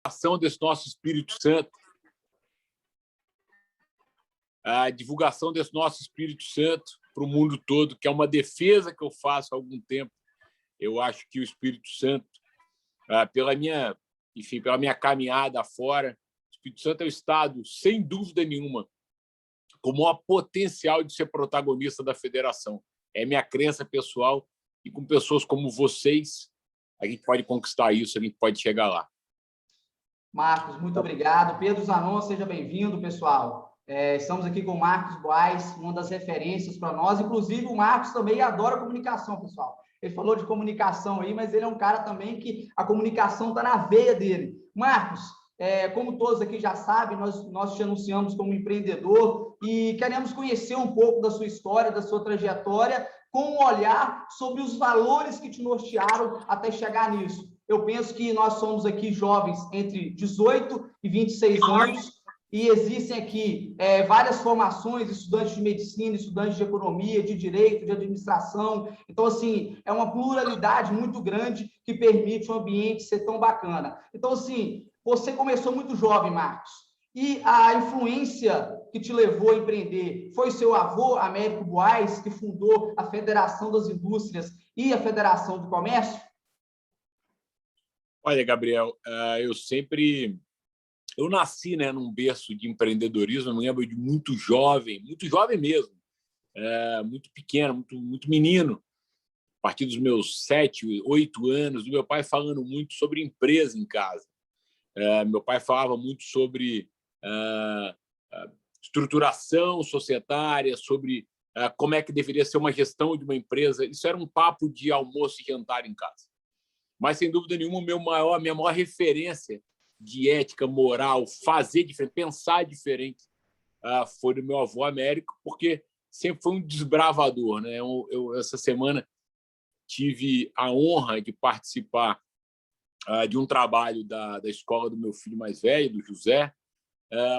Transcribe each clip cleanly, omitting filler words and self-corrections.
divulgação desse nosso Espírito Santo, a divulgação desse nosso Espírito Santo para o mundo todo, que é uma defesa que eu faço há algum tempo. Eu acho que o Espírito Santo, pela minha caminhada afora, o Espírito Santo é o Estado, sem dúvida nenhuma, com o maior potencial de ser protagonista da federação. É minha crença pessoal, e com pessoas como vocês, a gente pode conquistar isso, a gente pode chegar lá. Marcos, muito obrigado. Pedro Zanon, seja bem-vindo, pessoal. Estamos aqui com o Marcos Boas, uma das referências para nós. Inclusive, o Marcos também adora comunicação, pessoal. Ele falou de comunicação aí, mas ele é um cara também que a comunicação está na veia dele. Marcos, como todos aqui já sabem, nós te anunciamos como empreendedor e queremos conhecer um pouco da sua história, da sua trajetória, com um olhar sobre os valores que te nortearam até chegar nisso. Eu penso que nós somos aqui jovens entre 18 e 26 anos e existem aqui várias formações, estudantes de medicina, estudantes de economia, de direito, de administração. Então, assim, é uma pluralidade muito grande que permite um ambiente ser tão bacana. Então, assim, você começou muito jovem, Marcos, e a influência que te levou a empreender foi seu avô, Américo Boas, que fundou a Federação das Indústrias e a Federação do Comércio? Olha, Gabriel, eu nasci, né, num berço de empreendedorismo. Eu me lembro de muito jovem mesmo, muito pequeno, muito menino, a partir dos meus 7, 8 anos, do meu pai falando muito sobre empresa em casa. Meu pai falava muito sobre estruturação societária, sobre como é que deveria ser uma gestão de uma empresa. Isso era um papo de almoço e jantar em casa. Mas, sem dúvida nenhuma, a minha maior referência de ética, moral, fazer diferente, pensar diferente, foi do meu avô Américo, porque sempre foi um desbravador, né? Essa semana tive a honra de participar de um trabalho da escola do meu filho mais velho, do José,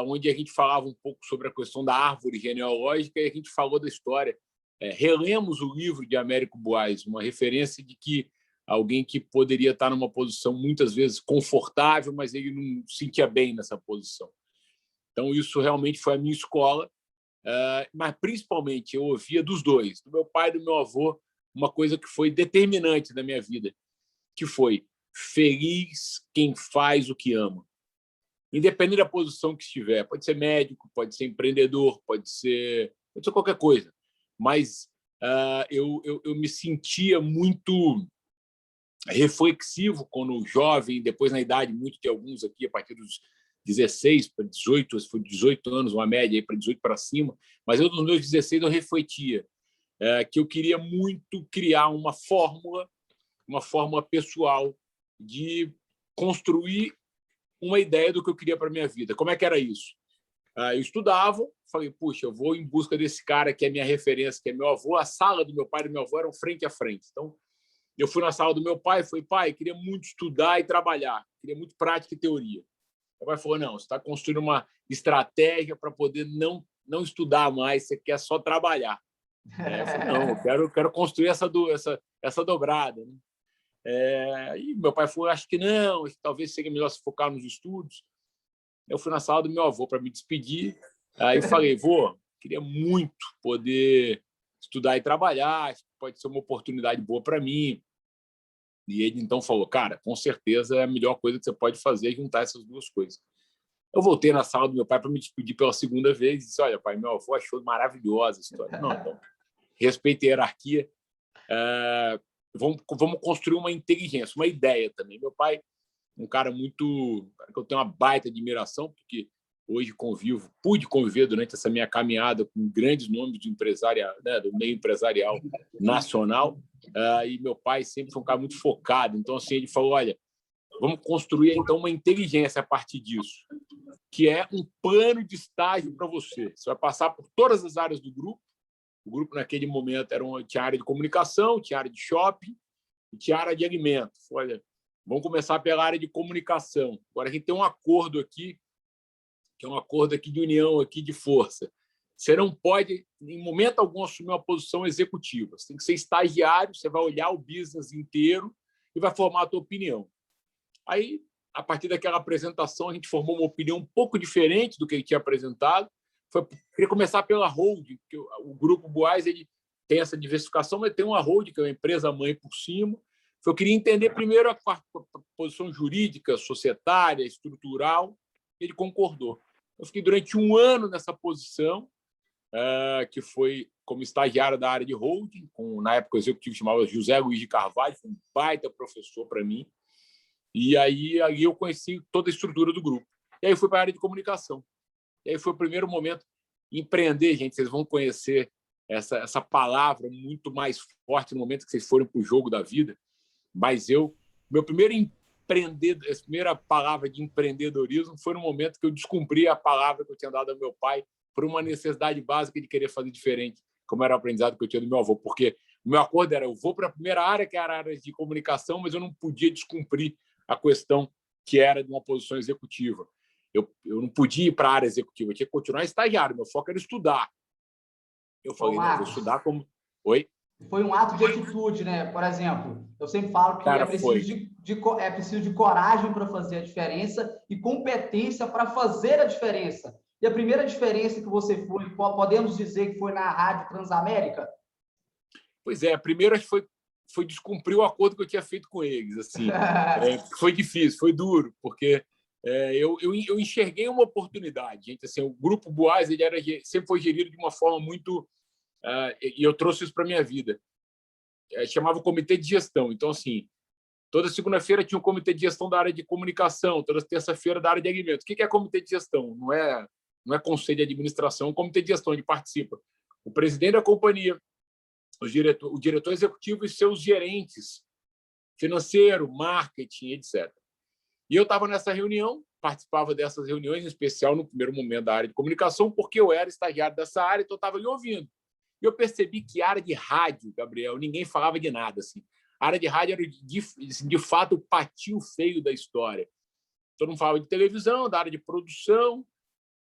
onde a gente falava um pouco sobre a questão da árvore genealógica e a gente falou da história. Relemos o livro de Américo Boas, uma referência de que alguém que poderia estar numa posição muitas vezes confortável, mas ele não se sentia bem nessa posição. Então, isso realmente foi a minha escola, mas principalmente eu ouvia dos dois, do meu pai e do meu avô, uma coisa que foi determinante na minha vida, que foi: feliz quem faz o que ama. Independente da posição que estiver, pode ser médico, pode ser empreendedor, pode ser qualquer coisa, mas eu me sentia muito reflexivo quando jovem, depois na idade, muito de alguns aqui, a partir dos 16 para 18, foi 18 anos, uma média aí para 18 para cima, mas eu, nos meus 16, eu refletia que eu queria muito criar uma fórmula pessoal de construir uma ideia do que eu queria para a minha vida. Como é que era isso? Eu estudava, falei, puxa, eu vou em busca desse cara que é minha referência, que é meu avô. A sala do meu pai e do meu avô eram frente a frente. Então, eu fui na sala do meu pai e falei, pai, queria muito estudar e trabalhar, queria muito prática e teoria. Meu pai falou, não, você está construindo uma estratégia para poder não estudar mais, você quer só trabalhar. Eu falei, não, eu quero construir essa dobrada, né? E meu pai falou, acho que não, talvez seja melhor se focar nos estudos. Eu fui na sala do meu avô para me despedir, aí falei, vô, queria muito poder estudar e trabalhar, acho que pode ser uma oportunidade boa para mim. E ele então falou, cara, com certeza é a melhor coisa que você pode fazer é juntar essas duas coisas. Eu voltei na sala do meu pai para me despedir pela segunda vez e disse, olha, pai, meu avô achou maravilhosa a história. Não, então, respeite a hierarquia, vamos construir uma inteligência, uma ideia também. Meu pai, um cara que eu tenho uma baita admiração, porque hoje pude conviver durante essa minha caminhada com grandes nomes de empresária, né, do meio empresarial nacional, e meu pai sempre foi um cara muito focado. Então, assim, ele falou, olha, vamos construir então uma inteligência a partir disso, que é um plano de estágio para você. Você vai passar por todas as áreas do grupo. O grupo, naquele momento, tinha área de comunicação, tinha área de shopping e tinha área de alimentos. Olha, vamos começar pela área de comunicação. Agora, a gente tem um acordo aqui, que é um acordo aqui de união, aqui de força. Você não pode, em momento algum, assumir uma posição executiva. Você tem que ser estagiário, você vai olhar o business inteiro e vai formar a tua opinião. Aí a partir daquela apresentação, a gente formou uma opinião um pouco diferente do que ele tinha apresentado. Queria começar pela holding, porque o Grupo Boás ele tem essa diversificação, mas tem uma holding, que é uma empresa-mãe por cima. Eu queria entender primeiro a posição jurídica, societária, estrutural. Ele concordou. Eu fiquei durante 1 ano nessa posição, que foi como estagiário da área de holding, na época o executivo chamava José Luiz de Carvalho, foi um baita professor para mim. E aí eu conheci toda a estrutura do grupo. E aí eu fui para a área de comunicação. E aí foi o primeiro momento. Empreender, gente, vocês vão conhecer essa palavra muito mais forte no momento que vocês forem para o jogo da vida. Mas meu primeiro a primeira palavra de empreendedorismo foi no momento que eu descumpri a palavra que eu tinha dado ao meu pai por uma necessidade básica de querer fazer diferente, como era o aprendizado que eu tinha do meu avô. Porque o meu acordo era: eu vou para a primeira área, que era a área de comunicação, mas eu não podia descumprir a questão que era de uma posição executiva. Eu não podia ir para a área executiva, eu tinha que continuar estagiário, meu foco era estudar. Eu falei: não, vou estudar como... Oi? Foi um ato de atitude, né? Por exemplo, eu sempre falo que Cara, é preciso de coragem para fazer a diferença e competência para fazer a diferença. E a primeira diferença que você foi, podemos dizer que foi na Rádio Transamérica? Pois é, primeiro acho que foi descumprir o acordo que eu tinha feito com eles. Assim, foi difícil, foi duro, porque eu enxerguei uma oportunidade. Gente, assim, o Grupo Boás sempre foi gerido de uma forma muito... e eu trouxe isso para a minha vida. Chamava o Comitê de Gestão. Então, assim, toda segunda-feira tinha um Comitê de Gestão da área de comunicação, toda terça-feira da área de alimentos. O que é Comitê de Gestão? Não é conselho de administração, é um Comitê de Gestão, onde participa o presidente da companhia, o diretor executivo e seus gerentes, financeiro, marketing, etc. E eu estava nessa reunião, participava dessas reuniões, em especial no primeiro momento da área de comunicação, porque eu era estagiário dessa área, então eu estava ali ouvindo. E eu percebi que a área de rádio, Gabriel, ninguém falava de nada. Assim. A área de rádio era, de fato, o patinho feio da história. Todo mundo falava de televisão, da área de produção.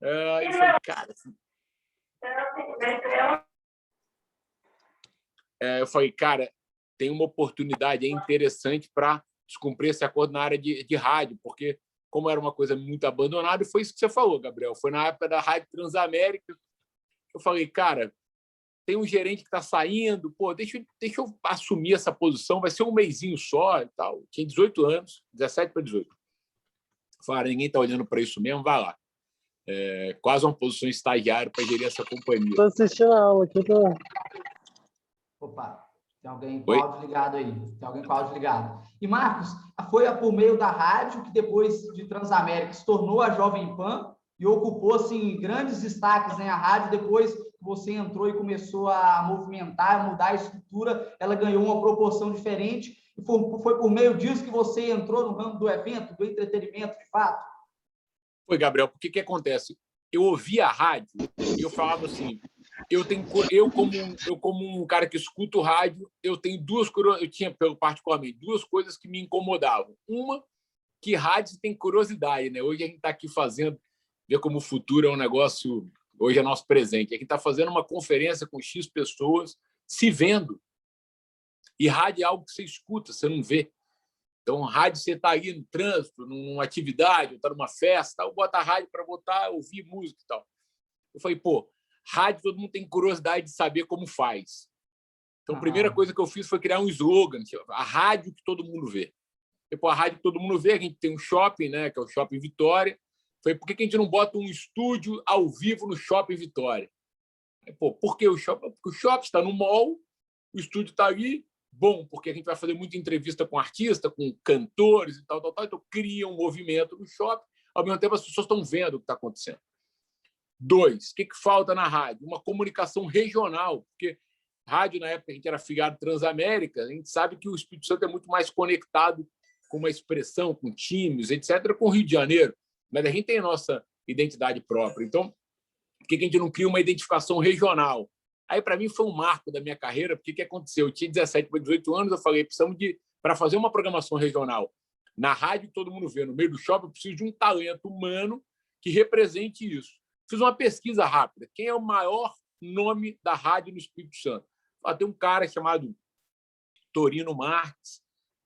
Eu falei, cara... Assim, tem uma oportunidade interessante para descumprir esse acordo na área de rádio, porque, como era uma coisa muito abandonada, foi isso que você falou, Gabriel. Foi na época da Rádio Transamérica. Eu falei, cara, tem um gerente que está saindo, deixa eu assumir essa posição, vai ser um mesinho só e tal. Tinha 18 anos, 17 para 18. Falei, ninguém está olhando para isso mesmo, vai lá. Quase uma posição de estagiário para gerir essa companhia. Estou assistindo a aula aqui. Opa, tem alguém com áudio ligado aí. Tem alguém com áudio ligado. E, Marcos, foi por meio da rádio que depois de Transamérica se tornou a Jovem Pan e ocupou assim, grandes destaques na rádio. Depois que você entrou e começou a movimentar, a mudar a estrutura, ela ganhou uma proporção diferente. E foi por meio disso que você entrou no ramo do evento, do entretenimento, de fato? Foi, Gabriel, porque o que acontece? Eu ouvia a rádio e eu falava assim, eu como um cara que escuta o rádio, eu tinha particularmente duas coisas que me incomodavam. Uma, que rádio tem curiosidade, né? Hoje a gente está aqui fazendo, ver como o futuro é um negócio, hoje é nosso presente. A gente está fazendo uma conferência com X pessoas, se vendo. E rádio é algo que você escuta, você não vê. Então, rádio, você está aí no trânsito, numa atividade, está numa festa, ou bota a rádio para ouvir música e tal. Eu falei, rádio, todo mundo tem curiosidade de saber como faz. Então, a primeira coisa que eu fiz foi criar um slogan, a rádio que todo mundo vê. Depois, a rádio que todo mundo vê, a gente tem um shopping, né, que é o Shopping Vitória. Falei, por que a gente não bota um estúdio ao vivo no Shopping Vitória? Por que o shopping? Porque o shopping está no mall, o estúdio está ali. Bom, porque a gente vai fazer muita entrevista com artistas, com cantores e tal. Então, cria um movimento no shopping. Ao mesmo tempo, as pessoas estão vendo o que está acontecendo. 2, o que falta na rádio? Uma comunicação regional, porque rádio, na época, a gente era filiado Transamérica, a gente sabe que o Espírito Santo é muito mais conectado com uma expressão, com times, etc., com o Rio de Janeiro. Mas a gente tem a nossa identidade própria. Então, por que a gente não cria uma identificação regional? Aí, para mim, foi um marco da minha carreira, porque o que aconteceu? Eu tinha 17 para 18 anos, eu falei, precisamos para fazer uma programação regional na rádio, todo mundo vê, no meio do shopping, eu preciso de um talento humano que represente isso. Fiz uma pesquisa rápida. Quem é o maior nome da rádio no Espírito Santo? Tem um cara chamado Torino Marques,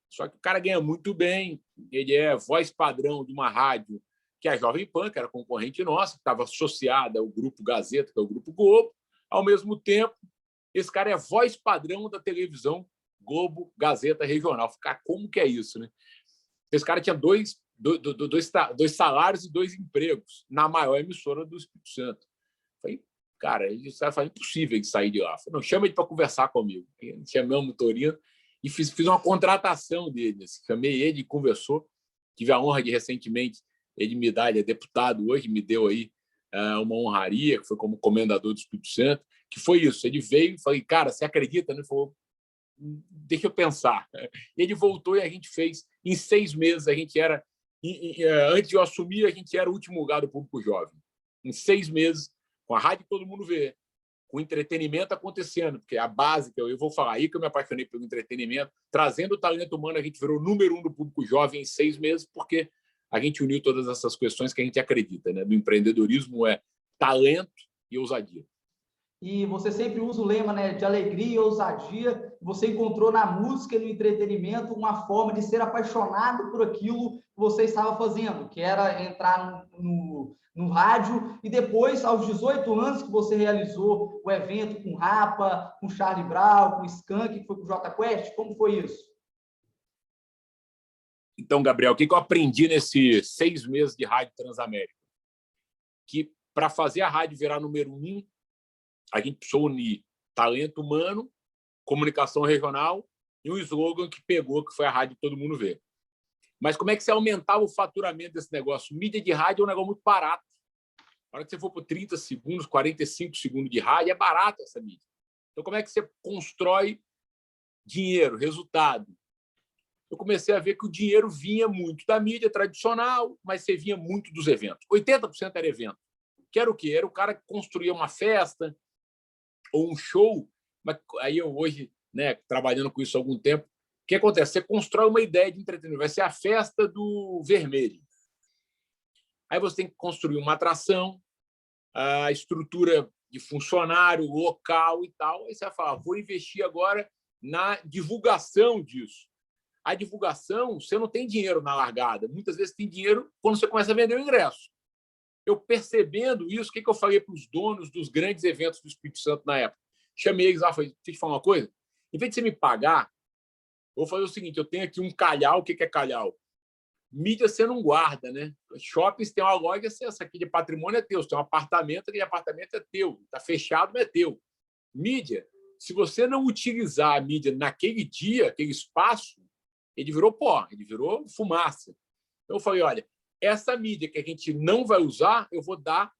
Só que o cara ganha muito bem, ele é voz padrão de uma rádio que é a Jovem Pan, que era concorrente nossa, que estava associada ao Grupo Gazeta, que é o Grupo Globo. Ao mesmo tempo, esse cara é voz padrão da televisão Globo, Gazeta Regional. Ficar como que é isso, né? Esse cara tinha dois salários e 2 empregos na maior emissora do Espírito Santo. Falei, cara, isso é impossível de sair de lá. Falei, não, chama ele para conversar comigo. Chamamos o Torino e fiz uma contratação dele. Chamei ele e conversou. Tive a honra de, recentemente, ele me dar, ele é deputado hoje, me deu aí uma honraria, que foi como comendador do Espírito Santo, que foi isso. Ele veio e falei, cara, você acredita? Ele falou, deixa eu pensar. Ele voltou e a gente fez em 6 meses. A gente era, antes de eu assumir, a gente era o último lugar do público jovem. Em 6 meses, com a rádio todo mundo vê, com entretenimento acontecendo, porque a base, que eu vou falar aí que eu me apaixonei pelo entretenimento, trazendo o talento humano, a gente virou o número 1 do público jovem em 6 meses, porque a gente uniu todas essas questões que a gente acredita, né? Do empreendedorismo é talento e ousadia. E você sempre usa o lema, né, de alegria e ousadia. Você encontrou na música e no entretenimento uma forma de ser apaixonado por aquilo que você estava fazendo, que era entrar no rádio. E depois, aos 18 anos, que você realizou o evento com Rapa, com Charlie Brown, com Skank, que foi com o Jota Quest. Como foi isso? Então, Gabriel, o que eu aprendi nesses 6 meses de Rádio Transamérica? Que para fazer a rádio virar número 1, a gente precisou unir talento humano, comunicação regional e um slogan que pegou, que foi a rádio todo mundo vê. Mas como é que você aumentava o faturamento desse negócio? Mídia de rádio é um negócio muito barato. Na hora que você for por 30 segundos, 45 segundos de rádio, é barato essa mídia. Então, como é que você constrói dinheiro, resultado? Eu comecei a ver que o dinheiro vinha muito da mídia tradicional, mas você vinha muito dos eventos. 80% era evento. Que era o quê? Era o cara que construía uma festa ou um show, mas aí eu hoje, né, trabalhando com isso há algum tempo, o que acontece? Você constrói uma ideia de entretenimento, vai ser a festa do vermelho. Aí você tem que construir uma atração, a estrutura de funcionário, local e tal. Aí você vai falar, vou investir agora na divulgação disso. A divulgação, você não tem dinheiro na largada. Muitas vezes tem dinheiro quando você começa a vender o ingresso. Eu percebendo isso, o que eu falei para os donos dos grandes eventos do Espírito Santo na época? Chamei eles lá e falei, deixa eu te falar uma coisa. Em vez de você me pagar, eu vou fazer o seguinte, eu tenho aqui um calhau. O que é calhau? Mídia você não guarda, né? Shoppings tem uma loja, essa aqui de patrimônio é teu. Você tem um apartamento, aquele apartamento é teu. Está fechado, mas é teu. Mídia, se você não utilizar a mídia naquele dia, aquele espaço, ele virou pó, ele virou fumaça. Então eu falei, olha, essa mídia que a gente não vai usar, eu vou dar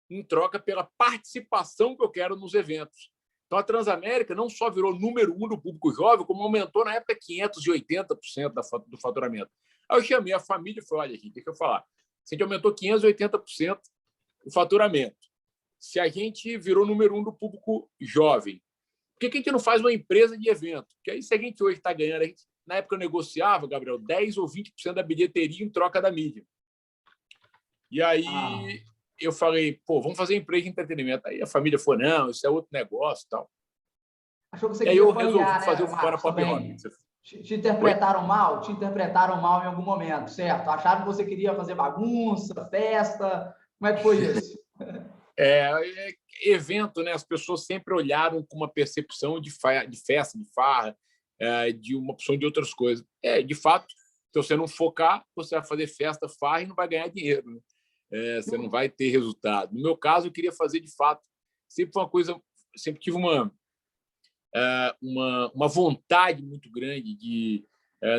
em troca pela participação que eu quero nos eventos. Então, a Transamérica não só virou número 1 do público jovem, como aumentou, na época, 580% do faturamento. Aí eu chamei a família e falei, olha, gente, deixa eu falar. Se a gente aumentou 580% o faturamento, se a gente virou número 1 do público jovem, por que a gente não faz uma empresa de evento? Porque aí, se a gente hoje está ganhando, na época eu negociava, Gabriel, 10% ou 20% da bilheteria em troca da mídia. E aí eu falei, pô, vamos fazer empresa de entretenimento. Aí a família falou, não, isso é outro negócio e tal. Achou que você e aí eu resolvi fazer o Fora Pop Rock. Te interpretaram mal? Te interpretaram mal em algum momento, certo? Acharam que você queria fazer bagunça, festa. Como é que foi isso? Evento, né? As pessoas sempre olharam com uma percepção de festa, de farra, de uma opção de outras coisas. De fato, se você não focar, você vai fazer festa, farra e não vai ganhar dinheiro, né? Você não vai ter resultado. No meu caso, eu queria fazer de fato. Sempre foi uma coisa, sempre tive uma vontade muito grande de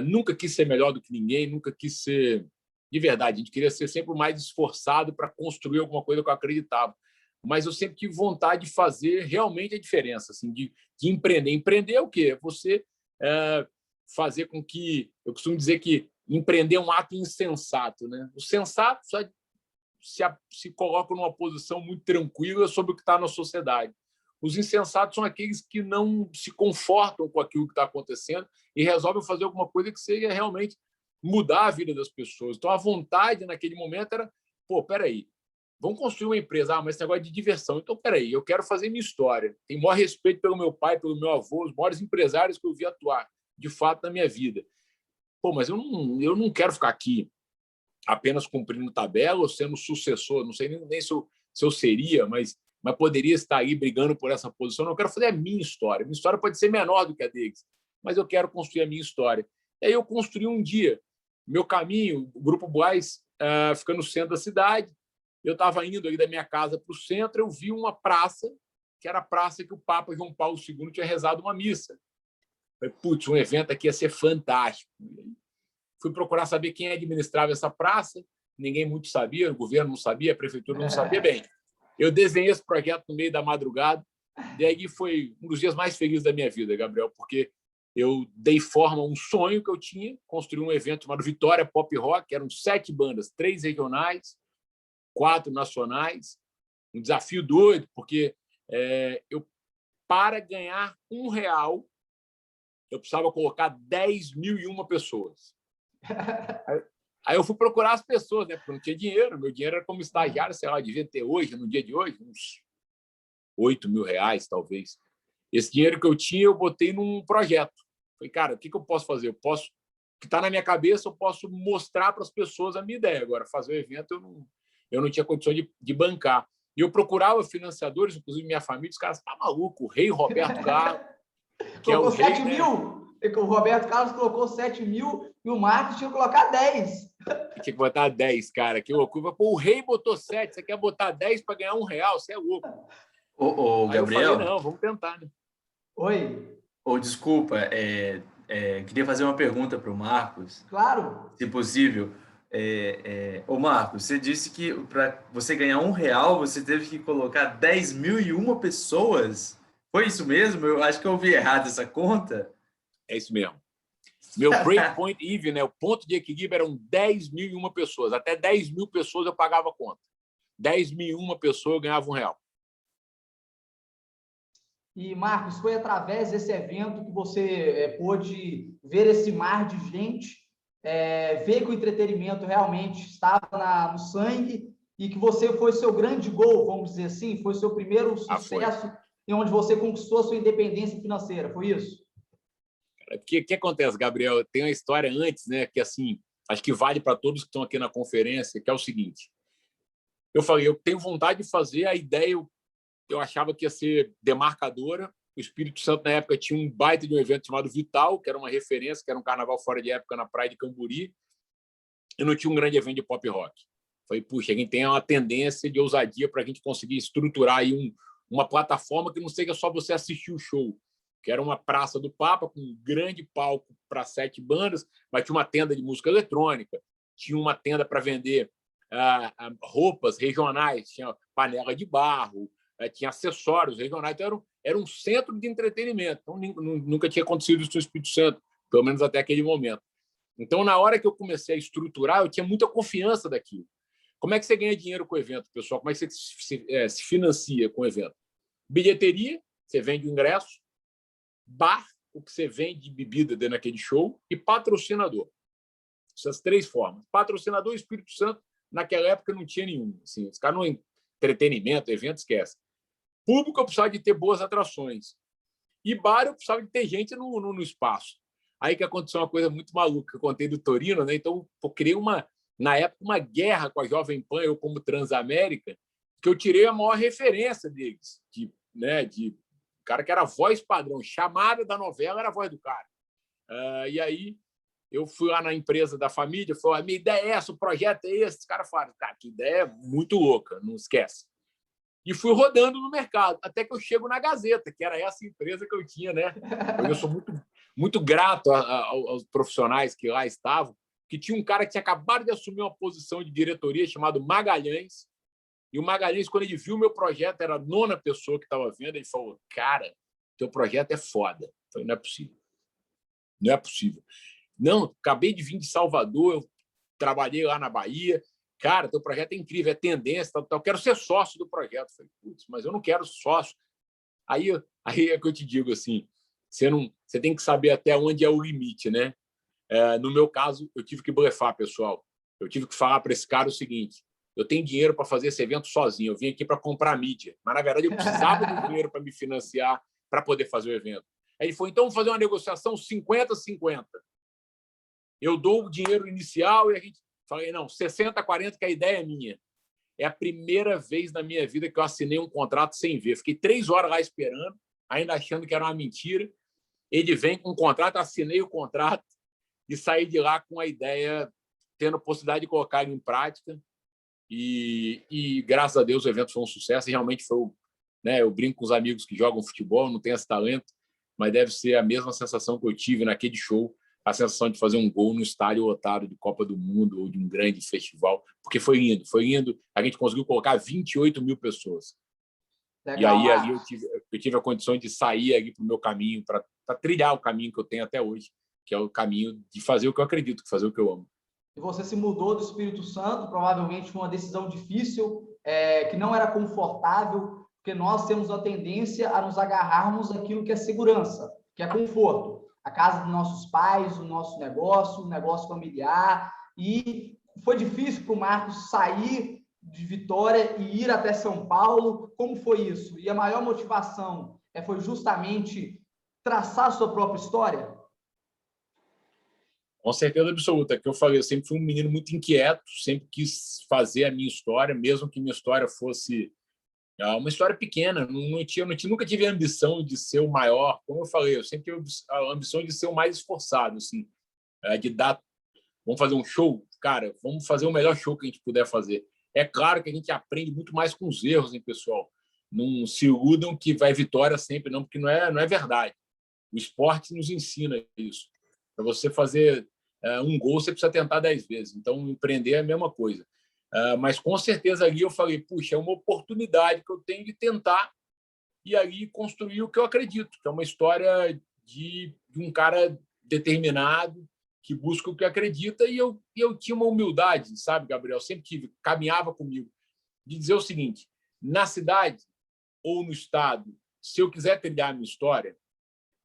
nunca quis ser melhor do que ninguém, nunca quis ser de verdade. A gente queria ser sempre o mais esforçado para construir alguma coisa que eu acreditava. Mas eu sempre tive vontade de fazer realmente a diferença, assim, de empreender. Empreender é o quê? Você fazer com que... Eu costumo dizer que empreender é um ato insensato, né? O sensato só se coloca numa posição muito tranquila sobre o que está na sociedade. Os insensatos são aqueles que não se confortam com aquilo que está acontecendo e resolvem fazer alguma coisa que seja realmente mudar a vida das pessoas. Então, a vontade naquele momento era, pô, peraí, vamos construir uma empresa, mas esse negócio é de diversão. Então, peraí, eu quero fazer minha história. Tenho o maior respeito pelo meu pai, pelo meu avô, os maiores empresários que eu vi atuar, de fato, na minha vida. Pô, mas eu não quero ficar aqui apenas cumprindo tabela ou sendo sucessor. Não sei nem se eu seria, mas poderia estar aí brigando por essa posição. Eu não quero fazer a minha história. Minha história pode ser menor do que a deles, mas eu quero construir a minha história. E aí eu construí um dia. Meu caminho, o Grupo Boás fica no centro da cidade. Eu estava indo aí da minha casa para o centro, eu vi uma praça, que era a praça que o Papa João Paulo II tinha rezado uma missa. Falei, putz, um evento aqui ia ser fantástico. Fui procurar saber quem administrava essa praça, ninguém muito sabia, o governo não sabia, a prefeitura não sabia bem. Eu desenhei esse projeto no meio da madrugada, e aí foi um dos dias mais felizes da minha vida, Gabriel, porque eu dei forma a um sonho que eu tinha, construí um evento chamado Vitória Pop Rock, que eram 7 bandas, 3 regionais, 4 nacionais, um desafio doido, porque para ganhar R$1, eu precisava colocar 10.001 pessoas. Aí eu fui procurar as pessoas, né? Porque eu não tinha dinheiro. Meu dinheiro era como estagiário, sei lá, devia ter hoje, no dia de hoje, uns R$8.000, talvez. Esse dinheiro que eu tinha, eu botei num projeto. Falei, cara, o que eu posso fazer? O que está na minha cabeça, eu posso mostrar para as pessoas a minha ideia. Agora, fazer o evento, eu não tinha condições de bancar. E eu procurava financiadores, inclusive minha família, os caras, tá maluco, o rei Roberto Carlos, que é o rei, 7 mil. O Roberto Carlos colocou 7 mil e o Marcos tinha que colocar 10. Tinha que botar 10, cara. Que loucura. Pô, o rei botou 7, você quer botar 10 para ganhar R$1? Você é louco. Ô, Aí Gabriel, eu falei, não, vamos tentar, né? Oi. Desculpa, queria fazer uma pergunta para o Marcos. Claro. Se possível. Ô, Marcos, você disse que para você ganhar R$1, você teve que colocar 10.001 pessoas? Foi isso mesmo? Eu acho que eu ouvi errado essa conta. É isso mesmo. Meu breakpoint even, né? O ponto de equilíbrio eram 10.001 pessoas. Até 10.000 pessoas eu pagava a conta. 10.001 pessoas eu ganhava R$1. E, Marcos, foi através desse evento que você pôde ver esse mar de gente, ver que o entretenimento realmente estava no sangue e que você foi seu grande gol, vamos dizer assim, foi seu primeiro sucesso em onde você conquistou a sua independência financeira, foi isso? O que acontece, Gabriel? Tem uma história antes, né? Que assim, acho que vale para todos que estão aqui na conferência, que é o seguinte. Eu falei, eu tenho vontade de fazer, a ideia eu achava que ia ser demarcadora. O Espírito Santo, na época, tinha um baita de um evento chamado Vital, que era uma referência, que era um carnaval fora de época na praia de Camburi, e não tinha um grande evento de pop rock. Falei, puxa, a gente tem uma tendência de ousadia para a gente conseguir estruturar aí uma plataforma que não seja só você assistir o show, que era uma Praça do Papa com um grande palco para 7 bandas, mas tinha uma tenda de música eletrônica, tinha uma tenda para vender roupas regionais, tinha panela de barro, tinha acessórios regionais, então era um centro de entretenimento. Então, nunca tinha acontecido isso no Espírito Santo, pelo menos até aquele momento. Então, na hora que eu comecei a estruturar, eu tinha muita confiança daquilo. Como é que você ganha dinheiro com o evento, pessoal? Como é que você se financia com o evento? Bilheteria, você vende o ingresso, bar, o que você vende de bebida dentro daquele show, e patrocinador. Essas 3 formas. Patrocinador, Espírito Santo, naquela época não tinha nenhum. Assim, os caras não entretenimento, evento, esquece. Público, eu precisava de ter boas atrações. E bar, eu precisava de ter gente no espaço. Aí que aconteceu uma coisa muito maluca, que eu contei do Torino, né? Então, eu criei na época, uma guerra com a Jovem Pan, eu como Transamérica, que eu tirei a maior referência deles, de cara que era a voz padrão, chamada da novela era a voz do cara. E aí eu fui lá na empresa da família, falei, a minha ideia é essa, o projeto é esse. Os caras falaram, cara, que ideia muito louca, não esquece. E fui rodando no mercado, até que eu chego na Gazeta, que era essa empresa que eu tinha, né? Eu sou muito grato aos profissionais que lá estavam, que tinha um cara que tinha acabado de assumir uma posição de diretoria chamado Magalhães, e o Magalhães, quando ele viu o meu projeto, era a 9ª pessoa que estava vendo, ele falou, cara, teu projeto é foda. Eu falei, não é possível. Não é possível. Não, acabei de vir de Salvador, eu trabalhei lá na Bahia, cara, teu projeto é incrível, é tendência, tal, quero ser sócio do projeto. Eu falei, putz, mas eu não quero sócio. Aí é que eu te digo assim, você tem que saber até onde é o limite, né? No meu caso, eu tive que blefar, pessoal. Eu tive que falar para esse cara o seguinte, eu tenho dinheiro para fazer esse evento sozinho, eu vim aqui para comprar mídia, mas, na verdade, eu precisava do dinheiro para me financiar para poder fazer o evento. Aí ele falou, então, vamos fazer uma negociação 50-50. Eu dou o dinheiro inicial e a gente... Falei, não, 60-40, que a ideia é minha. É a primeira vez na minha vida que eu assinei um contrato sem ver. Fiquei 3 horas lá esperando, ainda achando que era uma mentira. Ele vem com um contrato, assinei o contrato e saí de lá com a ideia, tendo a possibilidade de colocar ele em prática. E graças a Deus o evento foi um sucesso. E realmente foi, né, eu brinco com os amigos que jogam futebol, não tenho esse talento, mas deve ser a mesma sensação que eu tive naquele show, a sensação de fazer um gol no estádio lotado de Copa do Mundo ou de um grande festival, porque foi lindo. A gente conseguiu colocar 28 mil pessoas. Legal, e aí ali eu tive a condição de sair ali para o meu caminho, para trilhar o caminho que eu tenho até hoje, que é o caminho de fazer o que eu acredito, fazer o que eu amo. E você se mudou do Espírito Santo, provavelmente foi uma decisão difícil, que não era confortável, porque nós temos a tendência a nos agarrarmos àquilo que é segurança, que é conforto. A casa dos nossos pais, o nosso negócio, o negócio familiar. E foi difícil para o Marcos sair de Vitória e ir até São Paulo. Como foi isso? E a maior motivação foi justamente traçar a sua própria história? Com certeza absoluta, que eu falei, eu sempre fui um menino muito inquieto, sempre quis fazer a minha história, mesmo que minha história fosse uma história pequena, nunca tive a ambição de ser o maior, como eu falei, eu sempre tive a ambição de ser o mais esforçado, assim, de dar, vamos fazer um show, cara, vamos fazer o melhor show que a gente puder fazer. É claro que a gente aprende muito mais com os erros, hein, pessoal? Não se iludam que vai vitória sempre, não, porque não é verdade. O esporte nos ensina isso. Para você fazer um gol, você precisa tentar 10 vezes. Então, empreender é a mesma coisa. Mas, com certeza, ali eu falei, puxa, é uma oportunidade que eu tenho de tentar e ali construir o que eu acredito, que é uma história de um cara determinado, que busca o que acredita, e eu tinha uma humildade, sabe, Gabriel? Sempre caminhava comigo, de dizer o seguinte, na cidade ou no estado, se eu quiser trilhar a minha história,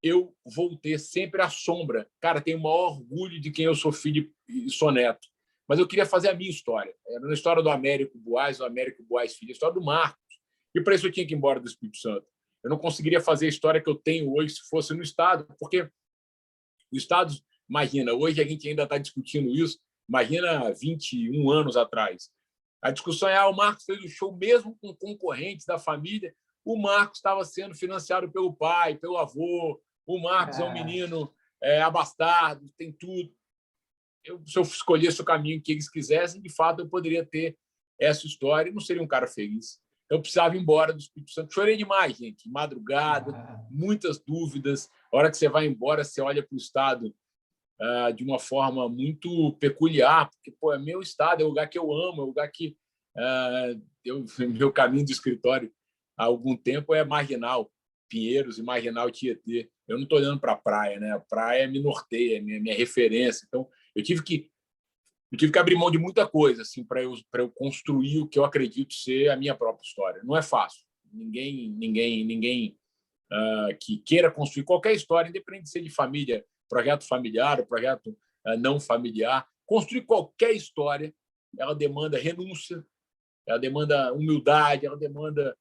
eu vou ter sempre a sombra. Cara, tenho o maior orgulho de quem eu sou filho e sou neto. Mas eu queria fazer a minha história. Era na história do Américo Buás, o Américo Buás filho, a história do Marcos. E para isso eu tinha que ir embora do Espírito Santo. Eu não conseguiria fazer a história que eu tenho hoje se fosse no Estado, porque o Estado, imagina, hoje a gente ainda está discutindo isso, imagina 21 anos atrás. A discussão é, o Marcos fez o show mesmo com concorrentes da família, o Marcos estava sendo financiado pelo pai, pelo avô, o Marcos é um menino abastado, tem tudo. Se eu escolhesse o caminho que eles quisessem, de fato, eu poderia ter essa história e não seria um cara feliz. Eu precisava ir embora do Espírito Santo. Chorei demais, gente. Madrugada, muitas dúvidas. A hora que você vai embora, você olha para o estado de uma forma muito peculiar, porque é meu estado, é o lugar que eu amo, é o lugar que meu caminho do escritório há algum tempo é Marginal Pinheiros e Marginal Tietê. Eu não estou olhando para a praia, né? A praia me norteia, é minha referência. Então, eu tive que abrir mão de muita coisa assim, para eu construir o que eu acredito ser a minha própria história. Não é fácil. Ninguém que queira construir qualquer história, independente de ser de família, projeto familiar ou projeto não familiar, construir qualquer história, ela demanda renúncia, ela demanda humildade, ela demanda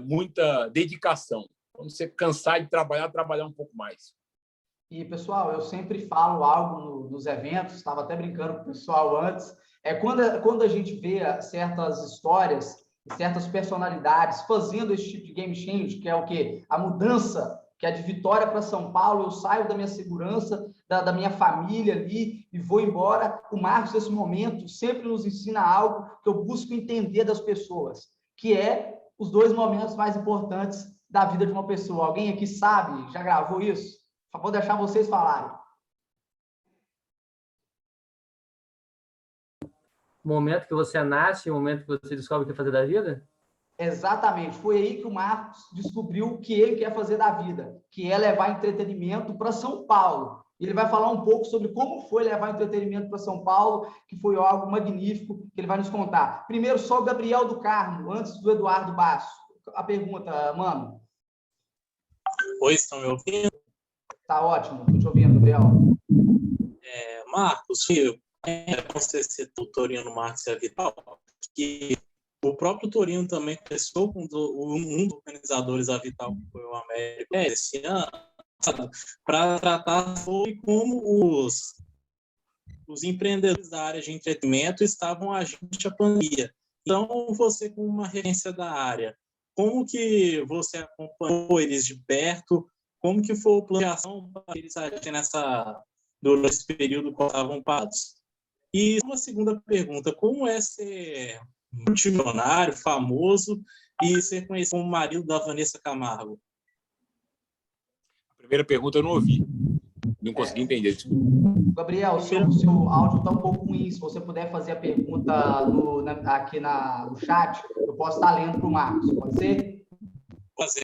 muita dedicação. Quando você cansar de trabalhar um pouco mais. E, pessoal, eu sempre falo algo nos eventos, estava até brincando com o pessoal antes, quando a gente vê certas histórias, certas personalidades fazendo esse tipo de game change, que é o quê? A mudança, que é de Vitória para São Paulo, eu saio da minha segurança, da minha família ali e vou embora. O Marcos, nesse momento, sempre nos ensina algo que eu busco entender das pessoas, que é os 2 momentos mais importantes da vida de uma pessoa. Alguém aqui sabe? Já gravou isso? Só vou deixar vocês falarem. O momento que você nasce, o momento que você descobre o que fazer da vida? Exatamente. Foi aí que o Marcos descobriu o que ele quer fazer da vida, que é levar entretenimento para São Paulo. Ele vai falar um pouco sobre como foi levar entretenimento para São Paulo, que foi algo magnífico, que ele vai nos contar. Primeiro, só o Gabriel do Carmo, antes do Eduardo Basso. A pergunta, mano. Oi, estão me ouvindo? Tá ótimo, estou te ouvindo, Gabriel. Marcos, você citou o Torino, Marcos e a Vital, que o próprio Torino também começou com um dos organizadores da Vital, que foi o Américo, esse ano, para tratar sobre como os empreendedores da área de entretenimento estavam agindo à pandemia. Então, você, como uma referência da área, como que você acompanhou eles de perto? Como que foi o plano de ação para eles agirem durante esse período que estavam parados? E uma segunda pergunta, como é ser multimilionário, famoso, e ser conhecido como marido da Vanessa Camargo? A primeira pergunta eu não ouvi. Não consegui entender, desculpa. Gabriel, seu áudio está um pouco ruim. Se você puder fazer a pergunta aqui no chat, eu posso estar lendo para o Marcos. Pode ser? Pode ser.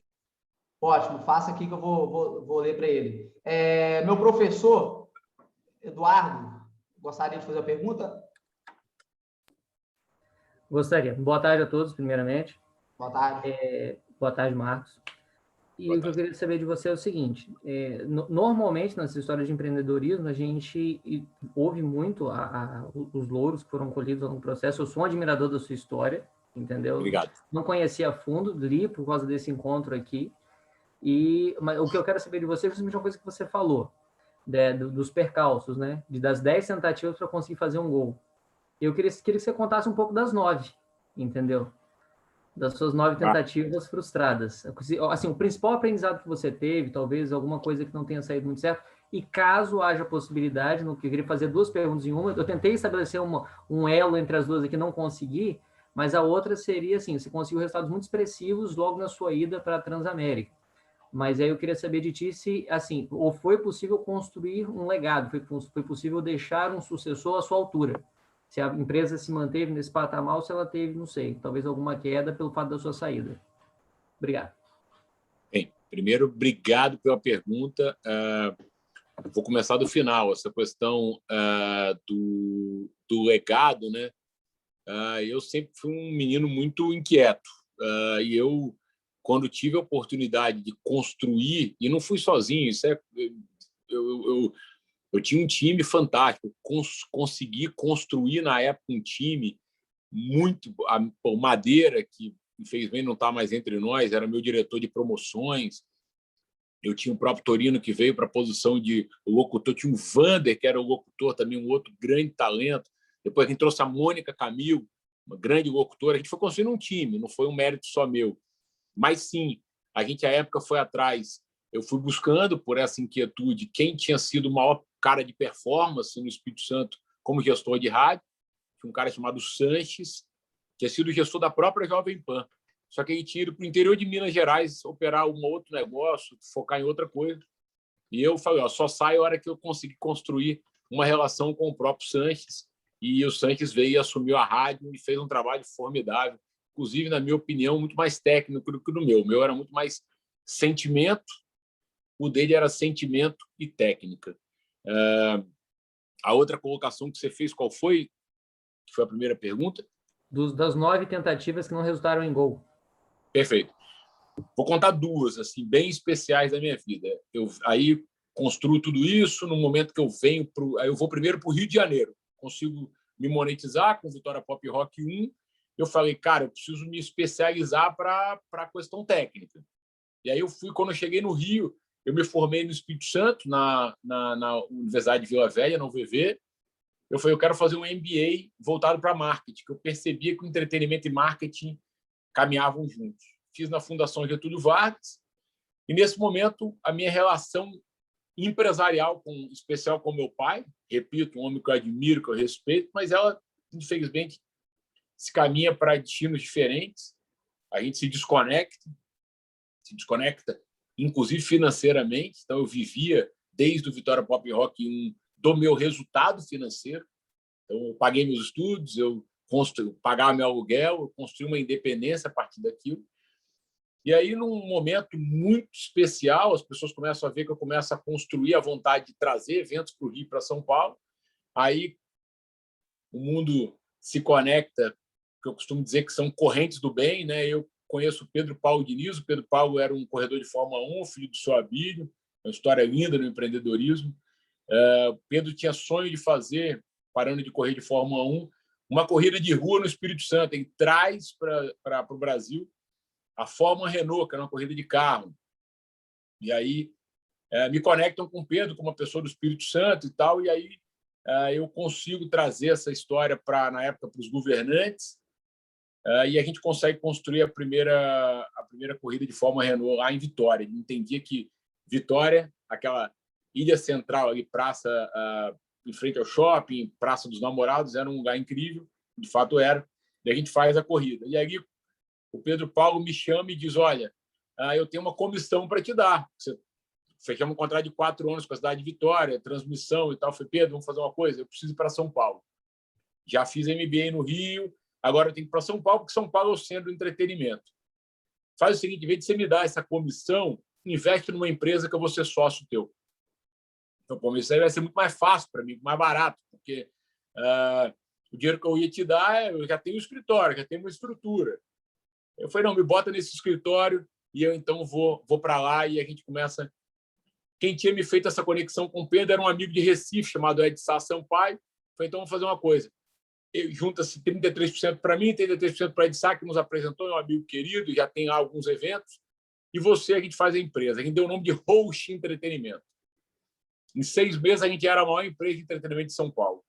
Ótimo, faça aqui que eu vou ler para ele. Meu professor, Eduardo, gostaria de fazer a pergunta? Gostaria. Boa tarde a todos, primeiramente. Boa tarde. Boa tarde, Marcos. E o que eu queria saber de você é o seguinte, normalmente, nessa história de empreendedorismo, a gente ouve muito os louros que foram colhidos ao longo do processo. Eu sou um admirador da sua história, entendeu? Obrigado. Não conhecia a fundo, li por causa desse encontro aqui. Mas o que eu quero saber de você é justamente uma coisa que você falou, dos percalços, né? Das 10 tentativas para conseguir fazer um gol. Eu queria que você contasse um pouco das 9, entendeu? Das suas 9 tentativas frustradas. Assim, o principal aprendizado que você teve, talvez alguma coisa que não tenha saído muito certo, e caso haja possibilidade, eu queria fazer 2 perguntas em uma, eu tentei estabelecer um elo entre as duas aqui, não consegui, mas a outra seria assim, você conseguiu resultados muito expressivos logo na sua ida para a Transamérica. Mas aí eu queria saber de ti se, assim, ou foi possível construir um legado, foi possível deixar um sucessor à sua altura. Se a empresa se manteve nesse patamar ou se ela teve, não sei, talvez alguma queda pelo fato da sua saída. Obrigado. Bem, primeiro, obrigado pela pergunta. Vou começar do final, essa questão do legado, né? Eu sempre fui um menino muito inquieto. E eu, quando tive a oportunidade de construir, e não fui sozinho, eu tinha um time fantástico, consegui construir na época um time muito... O Madeira, que infelizmente não está mais entre nós, era meu diretor de promoções. Eu tinha o próprio Torino, que veio para a posição de locutor. Tinha o Vander, que era o locutor também, um outro grande talento. Depois a gente trouxe a Mônica Camil, uma grande locutora. A gente foi construindo um time, não foi um mérito só meu. Mas sim, a gente à época foi atrás. Eu fui buscando por essa inquietude quem tinha sido o maior cara de performance no Espírito Santo como gestor de rádio. Tinha um cara chamado Sanches, que tinha sido gestor da própria Jovem Pan. Só que ele tinha ido para o interior de Minas Gerais operar um outro negócio, focar em outra coisa. E eu falei, só saio a hora que eu conseguir construir uma relação com o próprio Sanches. E o Sanches veio e assumiu a rádio e fez um trabalho formidável. Inclusive, na minha opinião, muito mais técnico do que no meu. O meu era muito mais sentimento, o dele era sentimento e técnica. A outra colocação que você fez, qual foi? Que foi a primeira pergunta? Das 9 tentativas que não resultaram em gol. Perfeito. Vou contar 2, assim, bem especiais da minha vida. Eu aí construo tudo isso no momento que eu venho aí eu vou primeiro para o Rio de Janeiro. Consigo me monetizar com Vitória Pop Rock 1. Eu falei, cara, eu preciso me especializar para a questão técnica. E aí quando eu cheguei no Rio, eu me formei no Espírito Santo, na Universidade de Vila Velha, na UVV. Eu falei, eu quero fazer um MBA voltado para marketing, que eu percebia que o entretenimento e marketing caminhavam juntos. Fiz na Fundação Getúlio Vargas, e nesse momento a minha relação empresarial, especial com meu pai, repito, um homem que eu admiro, que eu respeito, mas ela, infelizmente, se caminha para destinos diferentes. A gente se desconecta, inclusive financeiramente. Então, eu vivia, desde o Vitória Pop Rock, do meu resultado financeiro. Então, eu paguei meus estudos, eu pagava meu aluguel, eu construí uma independência a partir daquilo. E aí, num momento muito especial, as pessoas começam a ver que eu começo a construir a vontade de trazer eventos para o Rio, para São Paulo. Aí, o mundo se conecta, que eu costumo dizer que são correntes do bem, né? Eu conheço o Pedro Paulo Diniz. O Pedro Paulo era um corredor de Fórmula 1, filho do seu Abílio, uma história linda no empreendedorismo. O Pedro tinha sonho de fazer, parando de correr de Fórmula 1, uma corrida de rua no Espírito Santo. Ele traz para o Brasil a Fórmula Renault, que era uma corrida de carro. E aí me conectam com o Pedro, como uma pessoa do Espírito Santo e tal. E aí eu consigo trazer essa história, na época, para os governantes, e a gente consegue construir a primeira corrida de Fórmula Renault lá em Vitória. Ele entendia que Vitória, aquela ilha central ali, praça em frente ao shopping, Praça dos Namorados, era um lugar incrível, de fato era, e a gente faz a corrida. E aí o Pedro Paulo me chama e diz, olha, eu tenho uma comissão para te dar. Fechamos um contrato de 4 anos com a cidade de Vitória, transmissão e tal. Eu falei, Pedro, vamos fazer uma coisa, eu preciso ir para São Paulo. Já fiz MBA no Rio, agora eu tenho que ir para São Paulo, porque São Paulo é o centro do entretenimento. Faz o seguinte, em vez de você me dar essa comissão, investe numa empresa que eu vou ser sócio teu. Então, isso aí vai ser muito mais fácil para mim, mais barato, porque o dinheiro que eu ia te dar, eu já tenho um escritório, já tenho uma estrutura. Eu falei, não, me bota nesse escritório e eu, então, vou para lá e a gente começa... Quem tinha me feito essa conexão com o Pedro era um amigo de Recife, chamado Ed Sá Sampaio. Falei, então, vamos fazer uma coisa. Junta-se 33% para mim, 33% para Ed Sá, que nos apresentou, é um amigo querido, já tem lá alguns eventos. E você, a gente faz a empresa. A gente deu o nome de Host Entretenimento. Em 6 meses, a gente era a maior empresa de entretenimento de São Paulo.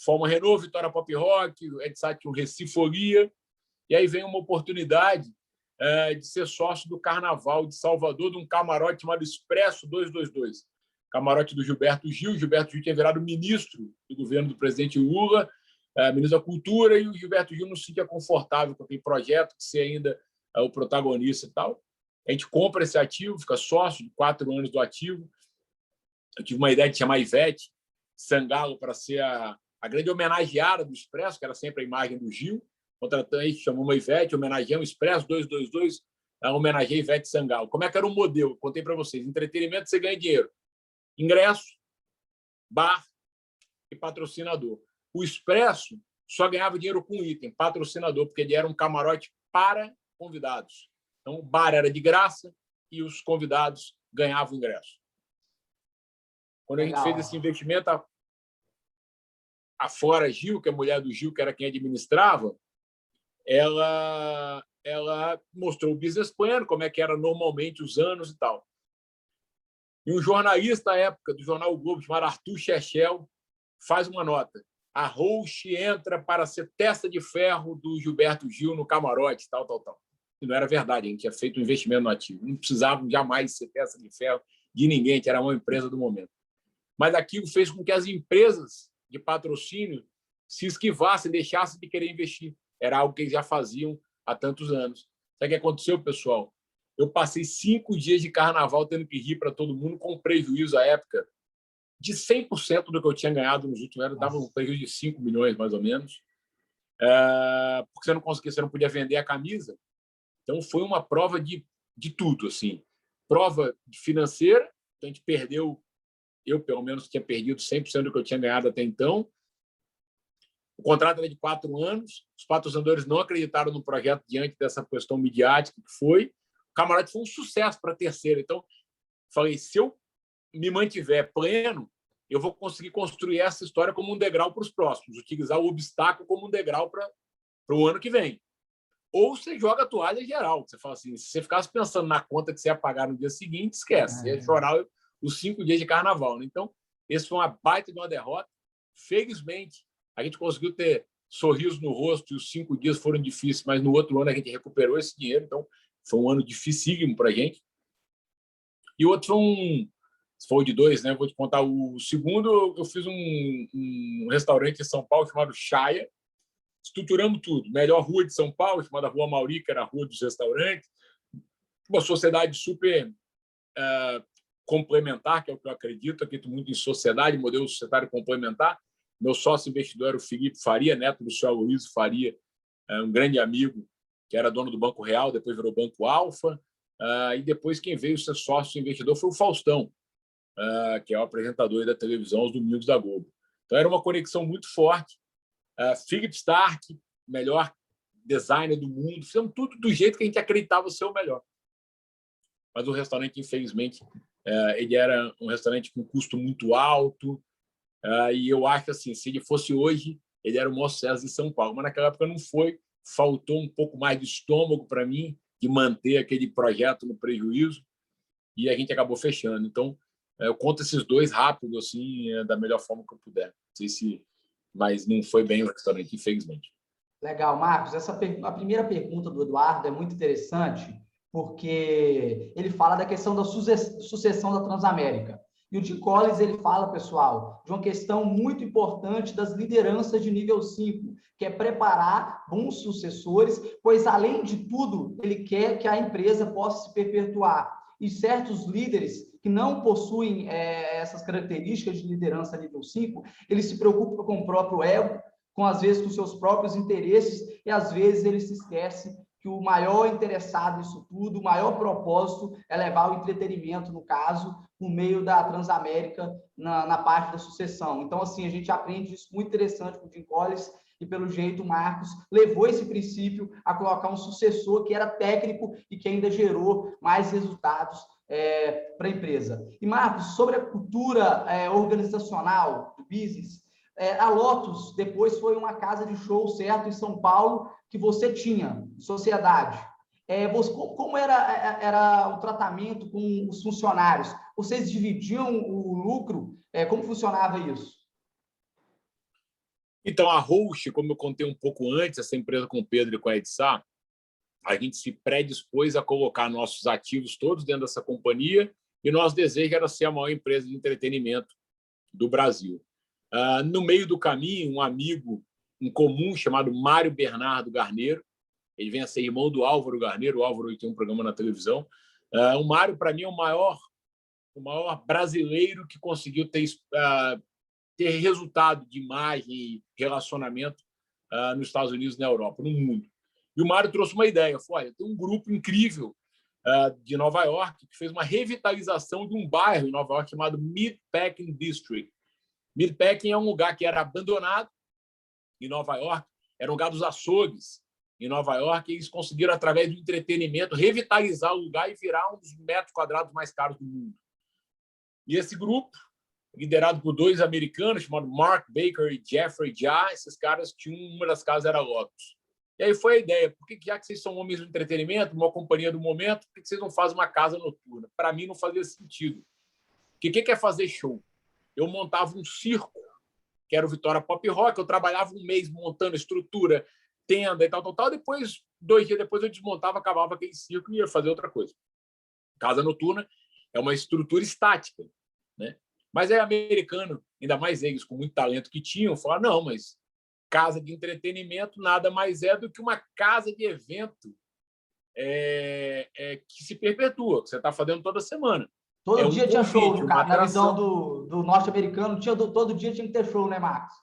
Fórmula Renault, Vitória Pop Rock, Ed Sá tinha um Recifolia. E aí vem uma oportunidade de ser sócio do Carnaval de Salvador, de um camarote chamado Expresso 222. Camarote do Gilberto Gil. Gilberto Gil tinha virado ministro do governo do presidente Lula, ministro da Cultura, e o Gilberto Gil não se sentia confortável com aquele projeto, de ser ainda o protagonista e tal. A gente compra esse ativo, fica sócio de 4 anos do ativo. Eu tive uma ideia de chamar Ivete Sangalo para ser a grande homenageada do Expresso, que era sempre a imagem do Gil. Contratante, chamou uma Ivete, homenageamos o Expresso 222, homenageei Ivete Sangalo. Como é que era o modelo? Contei para vocês. Entretenimento, você ganha dinheiro. Ingresso, bar e patrocinador. O Expresso só ganhava dinheiro com item, patrocinador, porque ele era um camarote para convidados. Então, o bar era de graça e os convidados ganhavam ingresso. Quando a gente fez esse investimento, a Flora Gil, que é a mulher do Gil, que era quem administrava, ela mostrou o business plan, como é que era normalmente os anos e tal. E um jornalista, à época, do jornal o Globo, chamado Arthur Chechel, faz uma nota. A Roche entra para ser testa de ferro do Gilberto Gil no camarote, tal. E não era verdade, a gente tinha feito um investimento no ativo. Não precisava jamais ser testa de ferro de ninguém, a gente era uma empresa do momento. Mas aquilo fez com que as empresas de patrocínio se esquivassem, deixassem de querer investir. Era algo que eles já faziam há tantos anos. Sabe o que aconteceu, pessoal? Eu passei 5 dias de carnaval tendo que rir para todo mundo, com prejuízo à época de 100% do que eu tinha ganhado nos últimos anos. Dava um prejuízo de 5 milhões, mais ou menos, porque você não conseguia, você não podia vender a camisa. Então, foi uma prova de tudo, assim. Prova financeira, então a gente perdeu, eu, pelo menos, tinha perdido 100% do que eu tinha ganhado até então. O contrato era de 4 anos, os patrocinadores não acreditaram no projeto diante dessa questão midiática que foi. O camarote foi um sucesso para a terceira. Então, falei, se eu me mantiver pleno, eu vou conseguir construir essa história como um degrau para os próximos, utilizar o obstáculo como um degrau para o ano que vem. Ou você joga a toalha geral. Você fala assim, se você ficasse pensando na conta que você ia pagar no dia seguinte, esquece. Você ia chorar os 5 dias de carnaval. Né? Então, esse foi uma baita de uma derrota. Felizmente, a gente conseguiu ter sorriso no rosto e os 5 dias foram difíceis, mas no outro ano a gente recuperou esse dinheiro. Então, foi um ano dificílimo para a gente. E o outro foi se for de 2, né? Vou te contar o segundo. Eu fiz um restaurante em São Paulo chamado Chaya. Estruturamos tudo. Melhor rua de São Paulo, chamada Rua Mauri, que era a rua dos restaurantes. Uma sociedade super complementar, que é o que eu acredito. Acredito muito em sociedade, modelo societário complementar. Meu sócio investidor era o Felipe Faria, neto do senhor Luiz Faria, um grande amigo, que era dono do Banco Real, depois virou Banco Alfa. E depois quem veio ser sócio investidor foi o Faustão, que é o apresentador da televisão aos domingos da Globo. Então, era uma conexão muito forte. Philip Stark, melhor designer do mundo, fizemos tudo do jeito que a gente acreditava ser o melhor. Mas o restaurante, infelizmente, ele era um restaurante com custo muito alto, e eu acho que, assim, se ele fosse hoje, ele era o maior sucesso de São Paulo. Mas naquela época não foi, faltou um pouco mais de estômago para mim, de manter aquele projeto no prejuízo, e a gente acabou fechando. Então, Eu conto esses dois rápido, assim, da melhor forma que eu puder. Não sei se... Mas não foi bem o restaurante, infelizmente. Legal, Marcos. A primeira pergunta do Eduardo é muito interessante, porque ele fala da questão da sucessão da Transamérica. E o Jim Collins, ele fala, pessoal, de uma questão muito importante das lideranças de nível 5, que é preparar bons sucessores, pois, além de tudo, ele quer que a empresa possa se perpetuar. E certos líderes que não possuem essas características de liderança nível 5, eles se preocupam com o próprio ego, às vezes com seus próprios interesses, e às vezes ele se esquece que o maior interessado nisso tudo, o maior propósito é levar o entretenimento, no caso, por meio da Transamérica na parte da sucessão. Então, assim, a gente aprende isso muito interessante com o Jim Collins, e pelo jeito o Marcos levou esse princípio a colocar um sucessor que era técnico e que ainda gerou mais resultados para a empresa. E, Marcos, sobre a cultura organizacional do business, a Lotus depois foi uma casa de show, certo, em São Paulo, que você tinha, sociedade. Como era o tratamento com os funcionários? Vocês dividiam o lucro? Como funcionava isso? Então, a Roche, como eu contei um pouco antes, essa empresa com o Pedro e com a Edsá, a gente se predispôs a colocar nossos ativos todos dentro dessa companhia e nosso desejo era ser a maior empresa de entretenimento do Brasil. No meio do caminho, um amigo em comum chamado Mário Bernardo Garneiro, ele vem a ser irmão do Álvaro Garneiro, o Álvaro tem um programa na televisão. O Mário, para mim, é o maior brasileiro que conseguiu ter resultado de imagem e relacionamento nos Estados Unidos, na Europa, no mundo. E o Mário trouxe uma ideia, falou, olha, tem um grupo incrível de Nova York que fez uma revitalização de um bairro em Nova York chamado Meatpacking District. Meatpacking é um lugar que era abandonado em Nova York, era um lugar dos açougues em Nova York, e eles conseguiram, através do entretenimento, revitalizar o lugar e virar um dos metros quadrados mais caros do mundo. E esse grupo, liderado por dois americanos, chamados Mark Baker e Jeffrey Jah, esses caras tinham, uma das casas era Lotus. E aí foi a ideia, por que, já que vocês são homens do entretenimento, uma companhia do momento, por que vocês não fazem uma casa noturna? Para mim não fazia sentido. Porque quem quer fazer show? Eu montava um circo, que era o Vitória Pop Rock, eu trabalhava um mês montando estrutura, tenda e tal. Depois, 2 dias depois, eu desmontava, acabava aquele circo e ia fazer outra coisa. Casa noturna é uma estrutura estática, né? Mas é americano, ainda mais eles, com muito talento que tinham, falaram, não, mas casa de entretenimento nada mais é do que uma casa de evento que se perpetua, que você está fazendo toda semana. Todo dia tinha show, no caso, na visão do norte-americano, todo dia tinha que ter show, né, Marcos?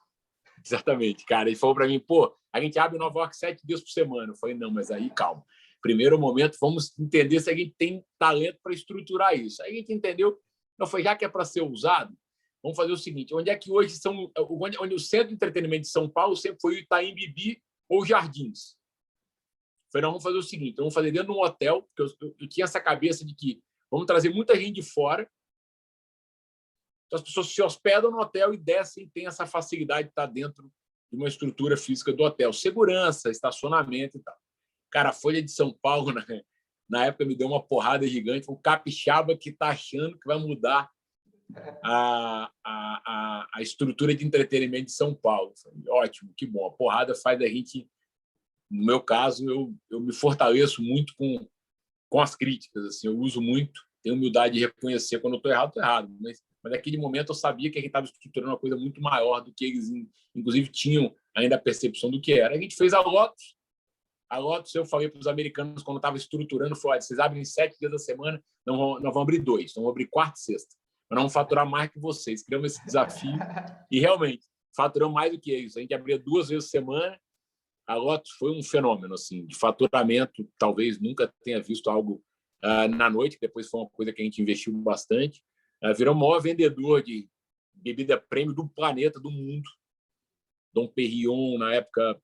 Exatamente, cara. Ele falou para mim, pô, a gente abre Nova York 7 dias por semana. Eu falei, não, mas aí, calma. Primeiro momento, vamos entender se a gente tem talento para estruturar isso. Aí a gente entendeu, eu falei, já que é para ser usado, vamos fazer o seguinte, onde é que hoje onde o centro de entretenimento de São Paulo sempre foi o Itaim Bibi ou Jardins. Eu falei, não, vamos fazer o seguinte, vamos fazer dentro de um hotel, porque eu tinha essa cabeça de que vamos trazer muita gente de fora, então as pessoas se hospedam no hotel e descem e têm essa facilidade de estar dentro de uma estrutura física do hotel. Segurança, estacionamento e tal. Cara, a Folha de São Paulo, na época, me deu uma porrada gigante. O capixaba que está achando que vai mudar a estrutura de entretenimento de São Paulo. Falei, ótimo, que bom. A porrada faz da gente... No meu caso, eu me fortaleço muito com as críticas. Assim, eu uso muito, tenho humildade de reconhecer quando eu estou errado, mas naquele momento eu sabia que a gente estava estruturando uma coisa muito maior do que eles, inclusive, tinham ainda a percepção do que era. A gente fez a Lotus. A Lotus, eu falei para os americanos, quando estava estruturando, foi, vocês abrem 7 dias da semana, nós vamos abrir 2, vamos abrir quarta e sexta. Mas não vamos faturar mais que vocês. Criamos esse desafio e, realmente, faturamos mais do que isso. A gente abria 2 vezes por semana. A Lotus foi um fenômeno assim, de faturamento, talvez nunca tenha visto algo na noite, que depois foi uma coisa que a gente investiu bastante. Virou o maior vendedor de bebida premium do planeta, do mundo. Dom Perignon, na época,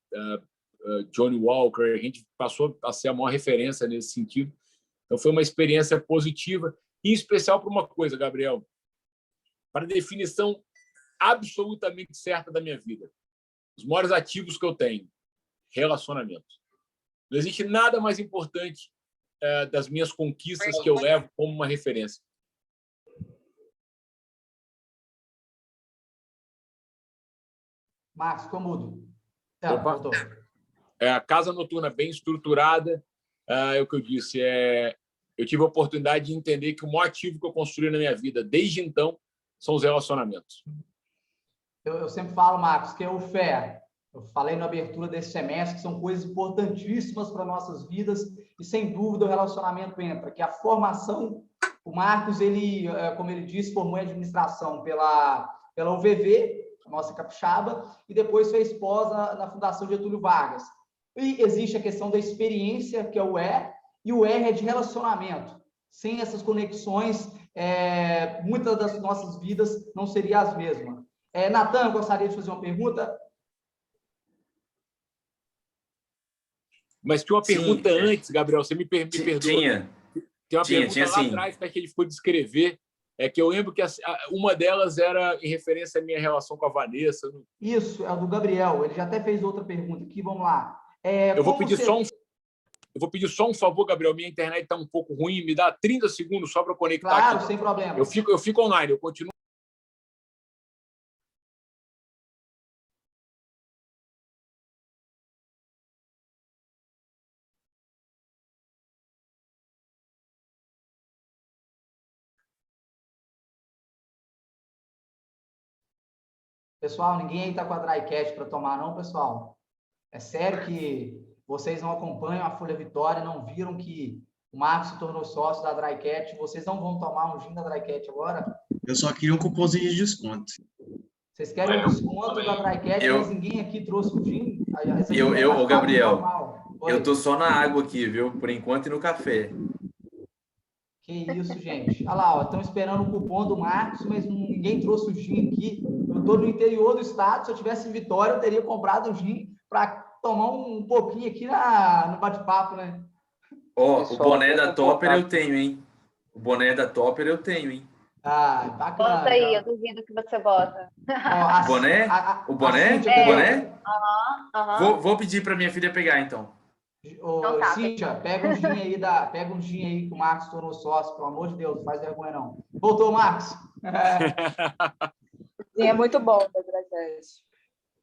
Johnny Walker, a gente passou a ser a maior referência nesse sentido. Então, foi uma experiência positiva, em especial para uma coisa, Gabriel, para a definição absolutamente certa da minha vida. Os maiores ativos que eu tenho, relacionamento. Não existe nada mais importante das minhas conquistas que eu levo como uma referência. Marcos, ficou mudo. Opa. Voltou. A casa noturna bem estruturada, é o que eu disse, eu tive a oportunidade de entender que o maior ativo que eu construí na minha vida, desde então, são os relacionamentos. Eu sempre falo, Marcos, que é o fé. Eu falei na abertura desse semestre que são coisas importantíssimas para nossas vidas e, sem dúvida, o relacionamento entra, que a formação, o Marcos, ele, como ele disse, formou em administração pela UVV, a nossa capixaba, e depois fez pós na Fundação Getúlio Vargas. E existe a questão da experiência, que é o E, e o R é de relacionamento. Sem essas conexões, muitas das nossas vidas não seriam as mesmas. Natan, gostaria de fazer uma pergunta? Mas tinha uma pergunta antes, Gabriel, você me perdoa. Tinha. Tem uma pergunta lá sim. atrás que ele ficou de escrever, que eu lembro que uma delas era em referência à minha relação com a Vanessa. Isso, é o do Gabriel. Ele já até fez outra pergunta aqui, vamos lá. Eu vou pedir só um favor, Gabriel, minha internet está um pouco ruim, me dá 30 segundos só para conectar aqui. Claro, sem problema. Eu fico online, eu continuo. Pessoal, ninguém aí está com a Drycat para tomar, não, pessoal? É sério que vocês não acompanham a Folha Vitória, não viram que o Marcos se tornou sócio da Drycat? Vocês não vão tomar um gin da Drycat agora? Eu só queria um cupomzinho de desconto. Vocês querem um desconto da Drycat, mas ninguém aqui trouxe o gin? Gabriel, eu tô só na água aqui, viu? Por enquanto, e no café. Que isso, gente. Olha lá, estão esperando o cupom do Marcos, mas ninguém trouxe o gin aqui. Eu estou no interior do estado, se eu tivesse em Vitória, eu teria comprado o gin para tomar um pouquinho aqui no bate-papo, né? O boné da Topper eu tenho, hein? O boné da Topper eu tenho, hein? Ah, bacana. Bota aí, eu duvido que você bota. O boné? O boné? Cíntia, o boné? Aham. Vou pedir para minha filha pegar, então. Então tá, Cíntia, pega um gin aí que o Marcos tornou sócio, pelo amor de Deus, não faz vergonha não. Voltou, Marcos? Sim, é muito bom da Drycat.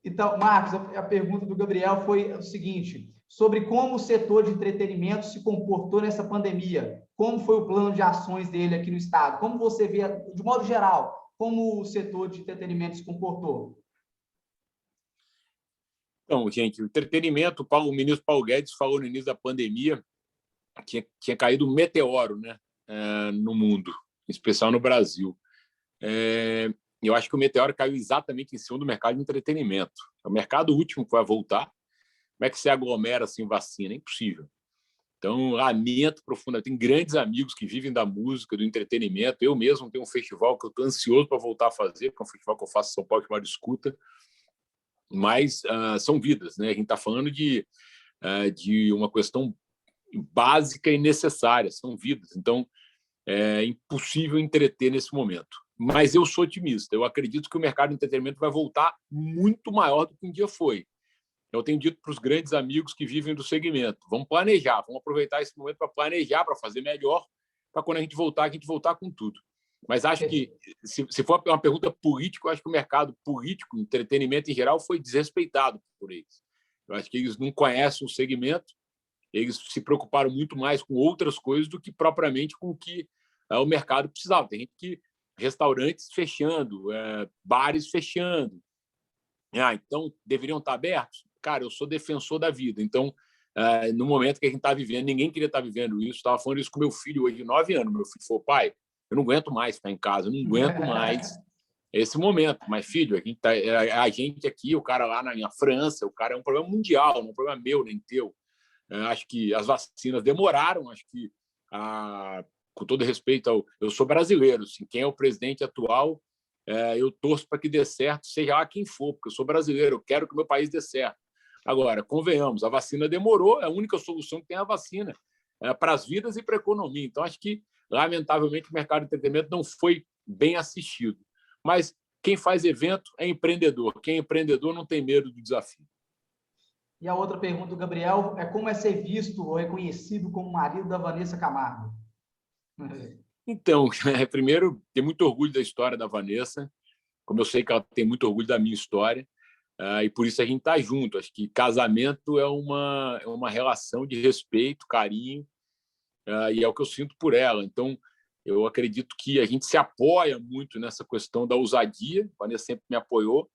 Então, Marcos, a pergunta do Gabriel foi o seguinte, sobre como o setor de entretenimento se comportou nessa pandemia. Como foi o plano de ações dele aqui no estado? Como você vê, de modo geral, como o setor de entretenimento se comportou? Então, gente, o entretenimento, o ministro Paulo Guedes falou no início da pandemia que tinha caído um meteoro, né, no mundo, em especial no Brasil. Eu acho que o meteoro caiu exatamente em cima do mercado de entretenimento. É o mercado último que vai voltar. Como é que se aglomera sem vacina? É impossível. Então, lamento profundamente. Tem grandes amigos que vivem da música, do entretenimento. Eu mesmo tenho um festival que eu estou ansioso para voltar a fazer, que é um festival que eu faço em São Paulo, chamado Escuta. Mas são vidas, né? A gente está falando de uma questão básica e necessária, são vidas. Então, é impossível entreter nesse momento. Mas eu sou otimista. Eu acredito que o mercado de entretenimento vai voltar muito maior do que um dia foi. Eu tenho dito para os grandes amigos que vivem do segmento, vamos planejar, vamos aproveitar esse momento para planejar, para fazer melhor, para quando a gente voltar com tudo. Mas acho que, se for uma pergunta política, eu acho que o mercado político, entretenimento em geral, foi desrespeitado por eles. Eu acho que eles não conhecem o segmento, eles se preocuparam muito mais com outras coisas do que propriamente com o que o mercado precisava. Tem gente que restaurantes fechando, bares fechando. Então, deveriam estar abertos? Cara, eu sou defensor da vida. Então, no momento que a gente está vivendo, ninguém queria estar vivendo isso. Estava falando isso com meu filho hoje, de 9 anos. Meu filho falou, pai, eu não aguento mais ficar em casa, eu não aguento mais esse momento. Mas, filho, a gente aqui, o cara lá na França, o cara é um problema mundial, não é um problema meu, nem teu. Acho que as vacinas demoraram, acho que, com todo respeito eu sou brasileiro, assim, quem é o presidente atual, eu torço para que dê certo, seja lá quem for, porque eu sou brasileiro, eu quero que o meu país dê certo. Agora, convenhamos, a vacina demorou, é a única solução que tem a vacina para as vidas e para a economia. Então, acho que, lamentavelmente, o mercado de entretenimento não foi bem assistido. Mas quem faz evento é empreendedor. Quem é empreendedor não tem medo do desafio. E a outra pergunta do Gabriel é como é ser visto ou reconhecido como marido da Vanessa Camargo? Então, primeiro, tenho muito orgulho da história da Vanessa, como eu sei que ela tem muito orgulho da minha história. e por isso a gente está junto. Acho que casamento é uma relação de respeito, carinho, e é o que eu sinto por ela. Então, eu acredito que a gente se apoia muito nessa questão da ousadia. A Vanessa sempre me apoiou,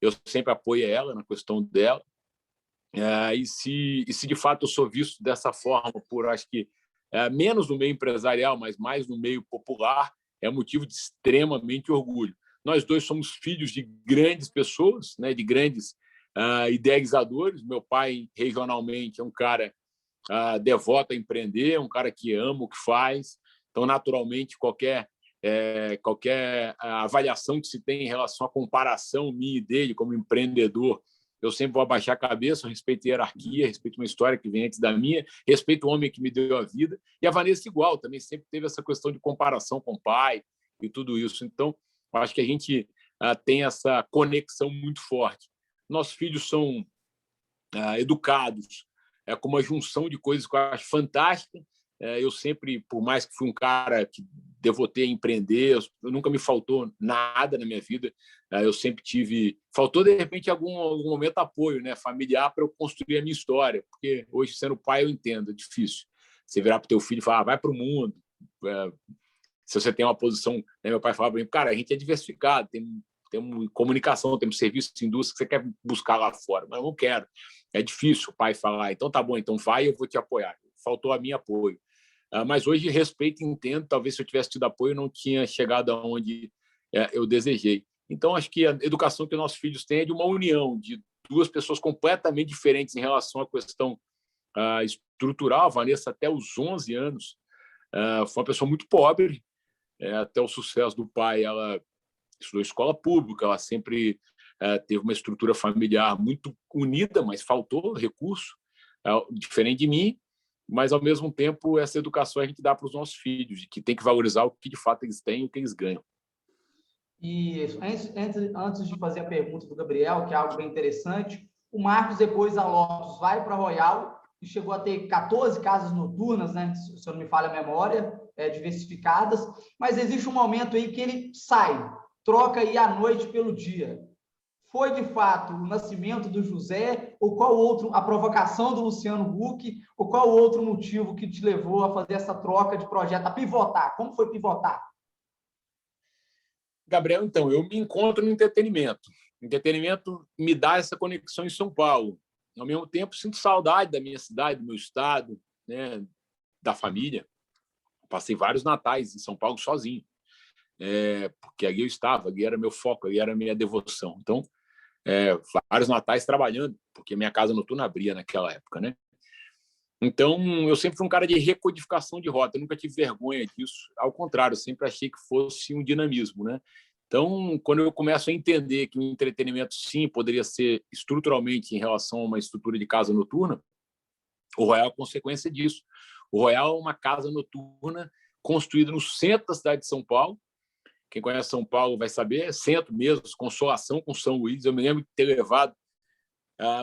eu sempre apoio ela na questão dela. E se de fato eu sou visto dessa forma, por acho que menos no meio empresarial, mas mais no meio popular, é motivo de extremamente orgulho. Nós dois somos filhos de grandes pessoas, né, de grandes idealizadores. Meu pai, regionalmente, é um cara devoto a empreender, um cara que ama o que faz. Então, naturalmente, qualquer avaliação que se tem em relação à comparação minha e dele como empreendedor, eu sempre vou abaixar a cabeça, eu respeito a hierarquia, respeito uma história que vem antes da minha, respeito o homem que me deu a vida. E a Vanessa igual, também sempre teve essa questão de comparação com o pai e tudo isso. Então, acho que a gente tem essa conexão muito forte. Nossos filhos são educados, com uma junção de coisas que eu acho fantástica. Eu sempre, por mais que fui um cara que devotei a empreender, nunca me faltou nada na minha vida. Eu sempre tive... Faltou, de repente, algum momento apoio, né, familiar, para eu construir a minha história. Porque hoje, sendo pai, eu entendo, é difícil. Você virar para o teu filho e falar, vai para o mundo. Se você tem uma posição... Né, meu pai falava para mim, cara, a gente é diversificado, temos comunicação, temos serviço de indústria que você quer buscar lá fora, mas eu não quero. É difícil o pai falar, então tá bom, então vai, eu vou te apoiar. Faltou a mim apoio. Mas hoje respeito e entendo, talvez se eu tivesse tido apoio, não tinha chegado aonde eu desejei. Então, acho que a educação que nossos filhos têm é de uma união, de duas pessoas completamente diferentes em relação à questão estrutural. A Vanessa, até os 11 anos, foi uma pessoa muito pobre, até o sucesso do pai, ela estudou escola pública, ela sempre teve uma estrutura familiar muito unida, mas faltou recurso, diferente de mim, mas, ao mesmo tempo, essa educação a gente dá para os nossos filhos, de que tem que valorizar o que de fato eles têm e o que eles ganham. E antes de fazer a pergunta do Gabriel, que é algo bem interessante, o Marcos, depois da Lotus, vai para a Royal e chegou a ter 14 casas noturnas, né, se eu não me falha a memória, diversificadas, mas existe um momento aí que ele sai, troca aí a noite pelo dia. Foi, de fato, o nascimento do José, ou qual outro, a provocação do Luciano Huck, ou qual outro motivo que te levou a fazer essa troca de projeto, a pivotar? Como foi pivotar? Gabriel, então, eu me encontro no entretenimento. O entretenimento me dá essa conexão em São Paulo. Ao mesmo tempo, sinto saudade da minha cidade, do meu estado, né, da família. Passei vários natais em São Paulo sozinho, porque ali eu estava, ali era meu foco, ali era a minha devoção. Então, vários natais trabalhando, porque minha casa noturna abria naquela época, né? Então, eu sempre fui um cara de recodificação de rota, eu nunca tive vergonha disso, ao contrário, eu sempre achei que fosse um dinamismo, né? Então, quando eu começo a entender que o entretenimento, sim, poderia ser estruturalmente em relação a uma estrutura de casa noturna, o Royal é consequência disso. O Royal é uma casa noturna construída no centro da cidade de São Paulo. Quem conhece São Paulo vai saber, é centro mesmo, Consolação com São Luís. Eu me lembro de ter levado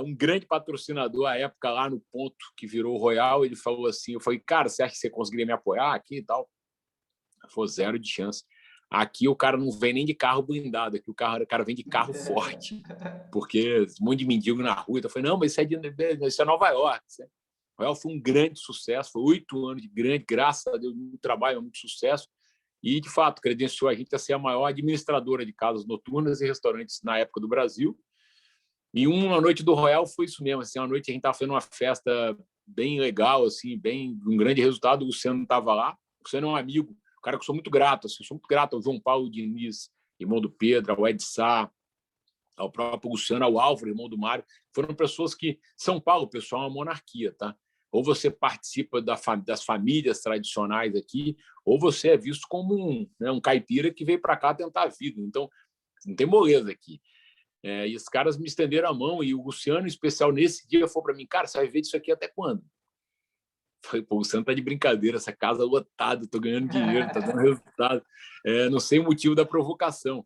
um grande patrocinador à época lá no ponto que virou o Royal. Ele falou assim, eu falei, cara, você acha que você conseguiria me apoiar aqui e tal? Ele falou, zero de chance. Aqui o cara não vem nem de carro blindado, aqui o cara vem de carro forte, porque um monte de mendigo na rua. Então eu falei, não, mas isso é Nova York. O Royal foi um grande sucesso, foi 8 anos de grande, graças a Deus, muito trabalho, muito sucesso. E, de fato, credenciou a gente a ser a maior administradora de casas noturnas e restaurantes na época do Brasil. E uma noite do Royal foi isso mesmo. Assim, uma noite a gente estava fazendo uma festa bem legal, assim, um grande resultado. O Luciano estava lá. O Luciano é um amigo, um cara que eu sou muito grato. Assim, sou muito grato ao João Paulo Diniz, irmão do Pedro, ao Ed Sá, ao próprio Luciano, ao Álvaro, irmão do Mário. Foram pessoas que... São Paulo, pessoal, é uma monarquia, tá? Ou você participa das famílias tradicionais aqui, ou você é visto como um caipira que veio para cá tentar a vida. Então, não tem moleza aqui. E os caras me estenderam a mão, e o Luciano, em especial, nesse dia, falou para mim, cara, você vai ver disso aqui até quando? Eu falei, pô, o Luciano tá de brincadeira, essa casa lotada, estou ganhando dinheiro, está dando resultado. Não sei o motivo da provocação.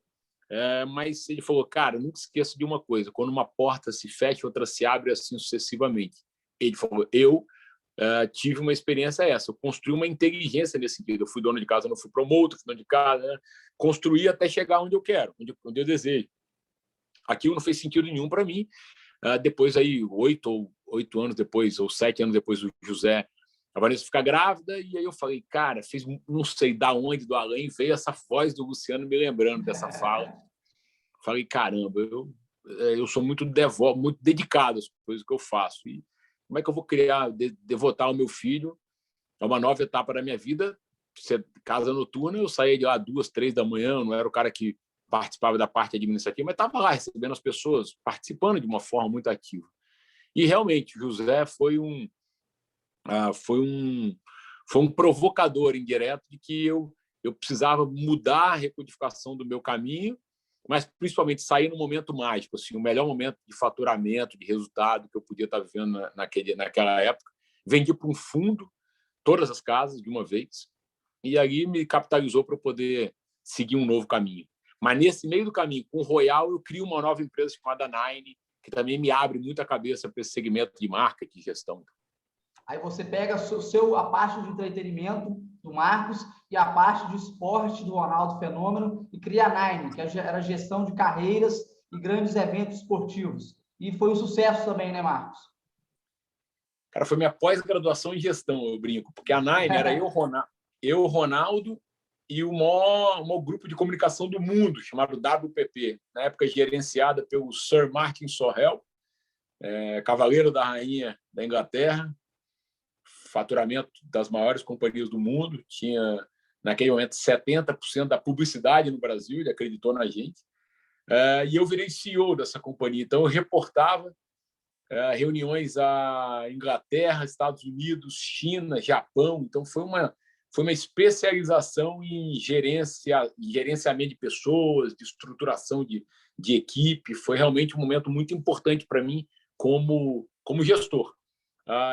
Mas ele falou, cara, nunca esqueça de uma coisa, quando uma porta se fecha, outra se abre assim sucessivamente. Ele falou, eu tive uma experiência essa, eu construí uma inteligência nesse sentido, eu fui dono de casa, não fui promotor, fui dono de casa, né? Construí até chegar onde eu quero, onde eu desejo. aquilo não fez sentido nenhum para mim. Depois, aí, 8 anos depois, ou 7 anos depois, o José, a Vanessa fica grávida, e aí eu falei, cara, não sei da onde, do além, veio essa voz do Luciano me lembrando dessa fala. Falei, caramba, eu sou muito devoto, muito dedicado às coisas que eu faço. E como é que eu vou devotar o meu filho a uma nova etapa da minha vida? Casa noturna, eu saía de lá 2, 3 da manhã, não era o cara que participava da parte administrativa, mas estava lá recebendo as pessoas, participando de uma forma muito ativa. E realmente, José foi um provocador indireto de que eu precisava mudar a recodificação do meu caminho, mas principalmente sair no momento mágico, assim, o melhor momento de faturamento, de resultado que eu podia estar vivendo naquela época. Vendi para um fundo todas as casas de uma vez, e aí me capitalizou para eu poder seguir um novo caminho. Mas nesse meio do caminho, com o Royal, eu crio uma nova empresa chamada Nine, que também me abre muito a cabeça para esse segmento de marketing e gestão. Aí você pega a parte de entretenimento do Marcos e a parte de esporte do Ronaldo Fenômeno e cria a Nine, que era gestão de carreiras e grandes eventos esportivos. E foi um sucesso também, né, Marcos? Cara, foi minha pós-graduação em gestão, eu brinco, porque a Nine era eu, Ronaldo e o maior grupo de comunicação do mundo, chamado WPP, na época gerenciada pelo Sir Martin Sorrell, cavaleiro da rainha da Inglaterra, faturamento das maiores companhias do mundo, tinha, naquele momento, 70% da publicidade no Brasil, ele acreditou na gente, e eu virei CEO dessa companhia. Então, eu reportava reuniões à Inglaterra, Estados Unidos, China, Japão. Então, foi uma especialização em gerenciamento de pessoas, de estruturação de equipe. Foi realmente um momento muito importante para mim como gestor.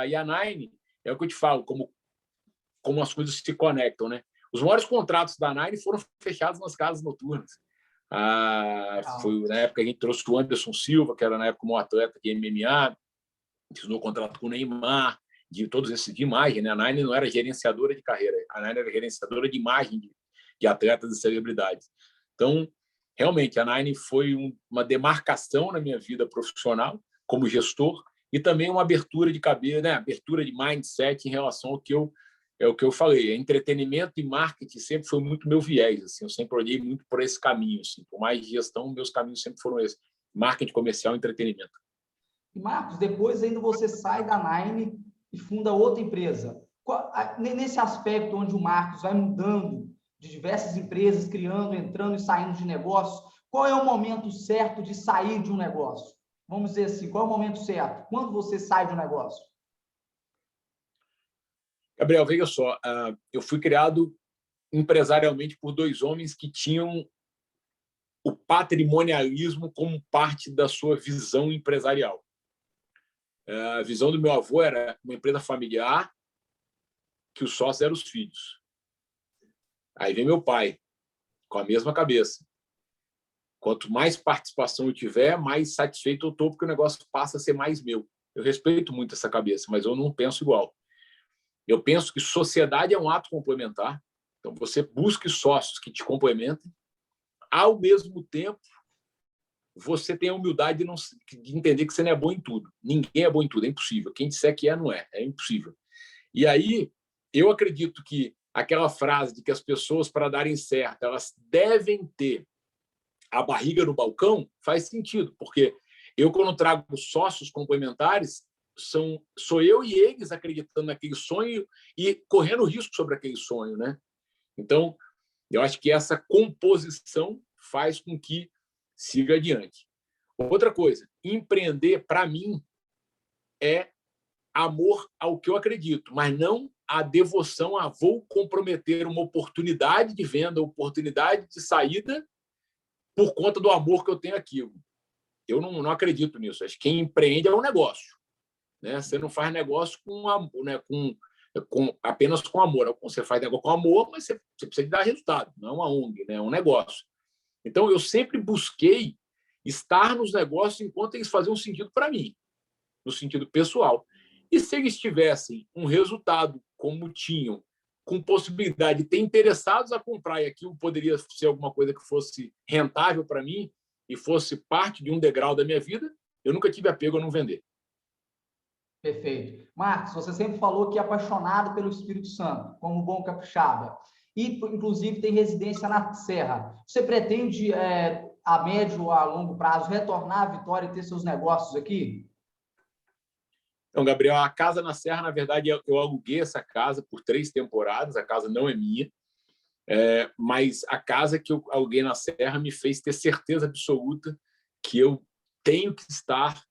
E a Nine, é o que eu te falo, como as coisas se conectam, né? Os maiores contratos da Nine foram fechados nas casas noturnas. Foi na época que a gente trouxe o Anderson Silva, que era na época um atleta de MMA, assinou contrato com o Neymar, de todos esses de imagem, né? A Nine não era gerenciadora de carreira, a Nine era gerenciadora de imagem de atletas e celebridades. Então, realmente, a Nine foi uma demarcação na minha vida profissional como gestor e também uma abertura de cabeça, né? Abertura de mindset em relação ao que eu falei. Entretenimento e marketing sempre foi muito meu viés. Assim, eu sempre olhei muito por esse caminho. Assim, por mais gestão, meus caminhos sempre foram esses: marketing, comercial e entretenimento. E, Marcos, depois ainda você sai da Nine e funda outra empresa. Nesse aspecto onde o Marcos vai mudando de diversas empresas, criando, entrando e saindo de negócios, qual é o momento certo de sair de um negócio? Vamos dizer assim, qual é o momento certo? Quando você sai de um negócio? Gabriel, veja só, eu fui criado empresarialmente por 2 homens que tinham o patrimonialismo como parte da sua visão empresarial. A visão do meu avô era uma empresa familiar que os sócios eram os filhos. Aí vem meu pai, com a mesma cabeça. Quanto mais participação eu tiver, mais satisfeito eu estou, porque o negócio passa a ser mais meu. Eu respeito muito essa cabeça, mas eu não penso igual. Eu penso que sociedade é um ato complementar. Então, você busque sócios que te complementem. Ao mesmo tempo, você tem a humildade de entender que você não é bom em tudo. Ninguém é bom em tudo, é impossível. Quem disser que não é impossível. E aí, eu acredito que aquela frase de que as pessoas, para darem certo, elas devem ter a barriga no balcão, faz sentido, porque eu, quando trago sócios complementares, sou eu e eles acreditando naquele sonho e correndo risco sobre aquele sonho, né? Então, eu acho que essa composição faz com que siga adiante. Outra coisa, empreender, para mim, é amor ao que eu acredito, mas não a devoção a vou comprometer uma oportunidade de venda, oportunidade de saída por conta do amor que eu tenho àquilo. Eu não acredito nisso. Acho que quem empreende é um negócio, né? Você não faz negócio com amor, né? Apenas com amor. Você faz negócio com amor, mas você precisa dar resultado. Não é uma ONG, né? É um negócio. Então, eu sempre busquei estar nos negócios enquanto eles faziam sentido para mim, no sentido pessoal. E se eles tivessem um resultado como tinham, com possibilidade de ter interessados a comprar, e aquilo poderia ser alguma coisa que fosse rentável para mim, e fosse parte de um degrau da minha vida, eu nunca tive apego a não vender. Perfeito. Marcos, você sempre falou que é apaixonado pelo Espírito Santo, como bom capixaba, e, inclusive, tem residência na Serra. Você pretende, a médio ou a longo prazo, retornar à Vitória e ter seus negócios aqui? Então, Gabriel, a casa na Serra, na verdade, eu aluguei essa casa por 3 temporadas, a casa não é minha, mas a casa que eu aluguei na Serra me fez ter certeza absoluta que eu tenho que estar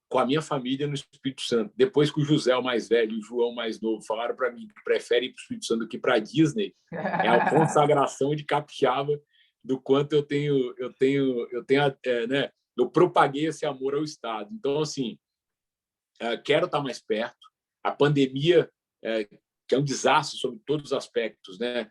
com a minha família no Espírito Santo. Depois que o José, o mais velho, e o João, o mais novo, falaram para mim que preferem ir para o Espírito Santo do que para a Disney, é a consagração de capixaba do quanto eu propaguei esse amor ao Estado. Então, assim, quero estar mais perto. A pandemia, que é um desastre sobre todos os aspectos, né?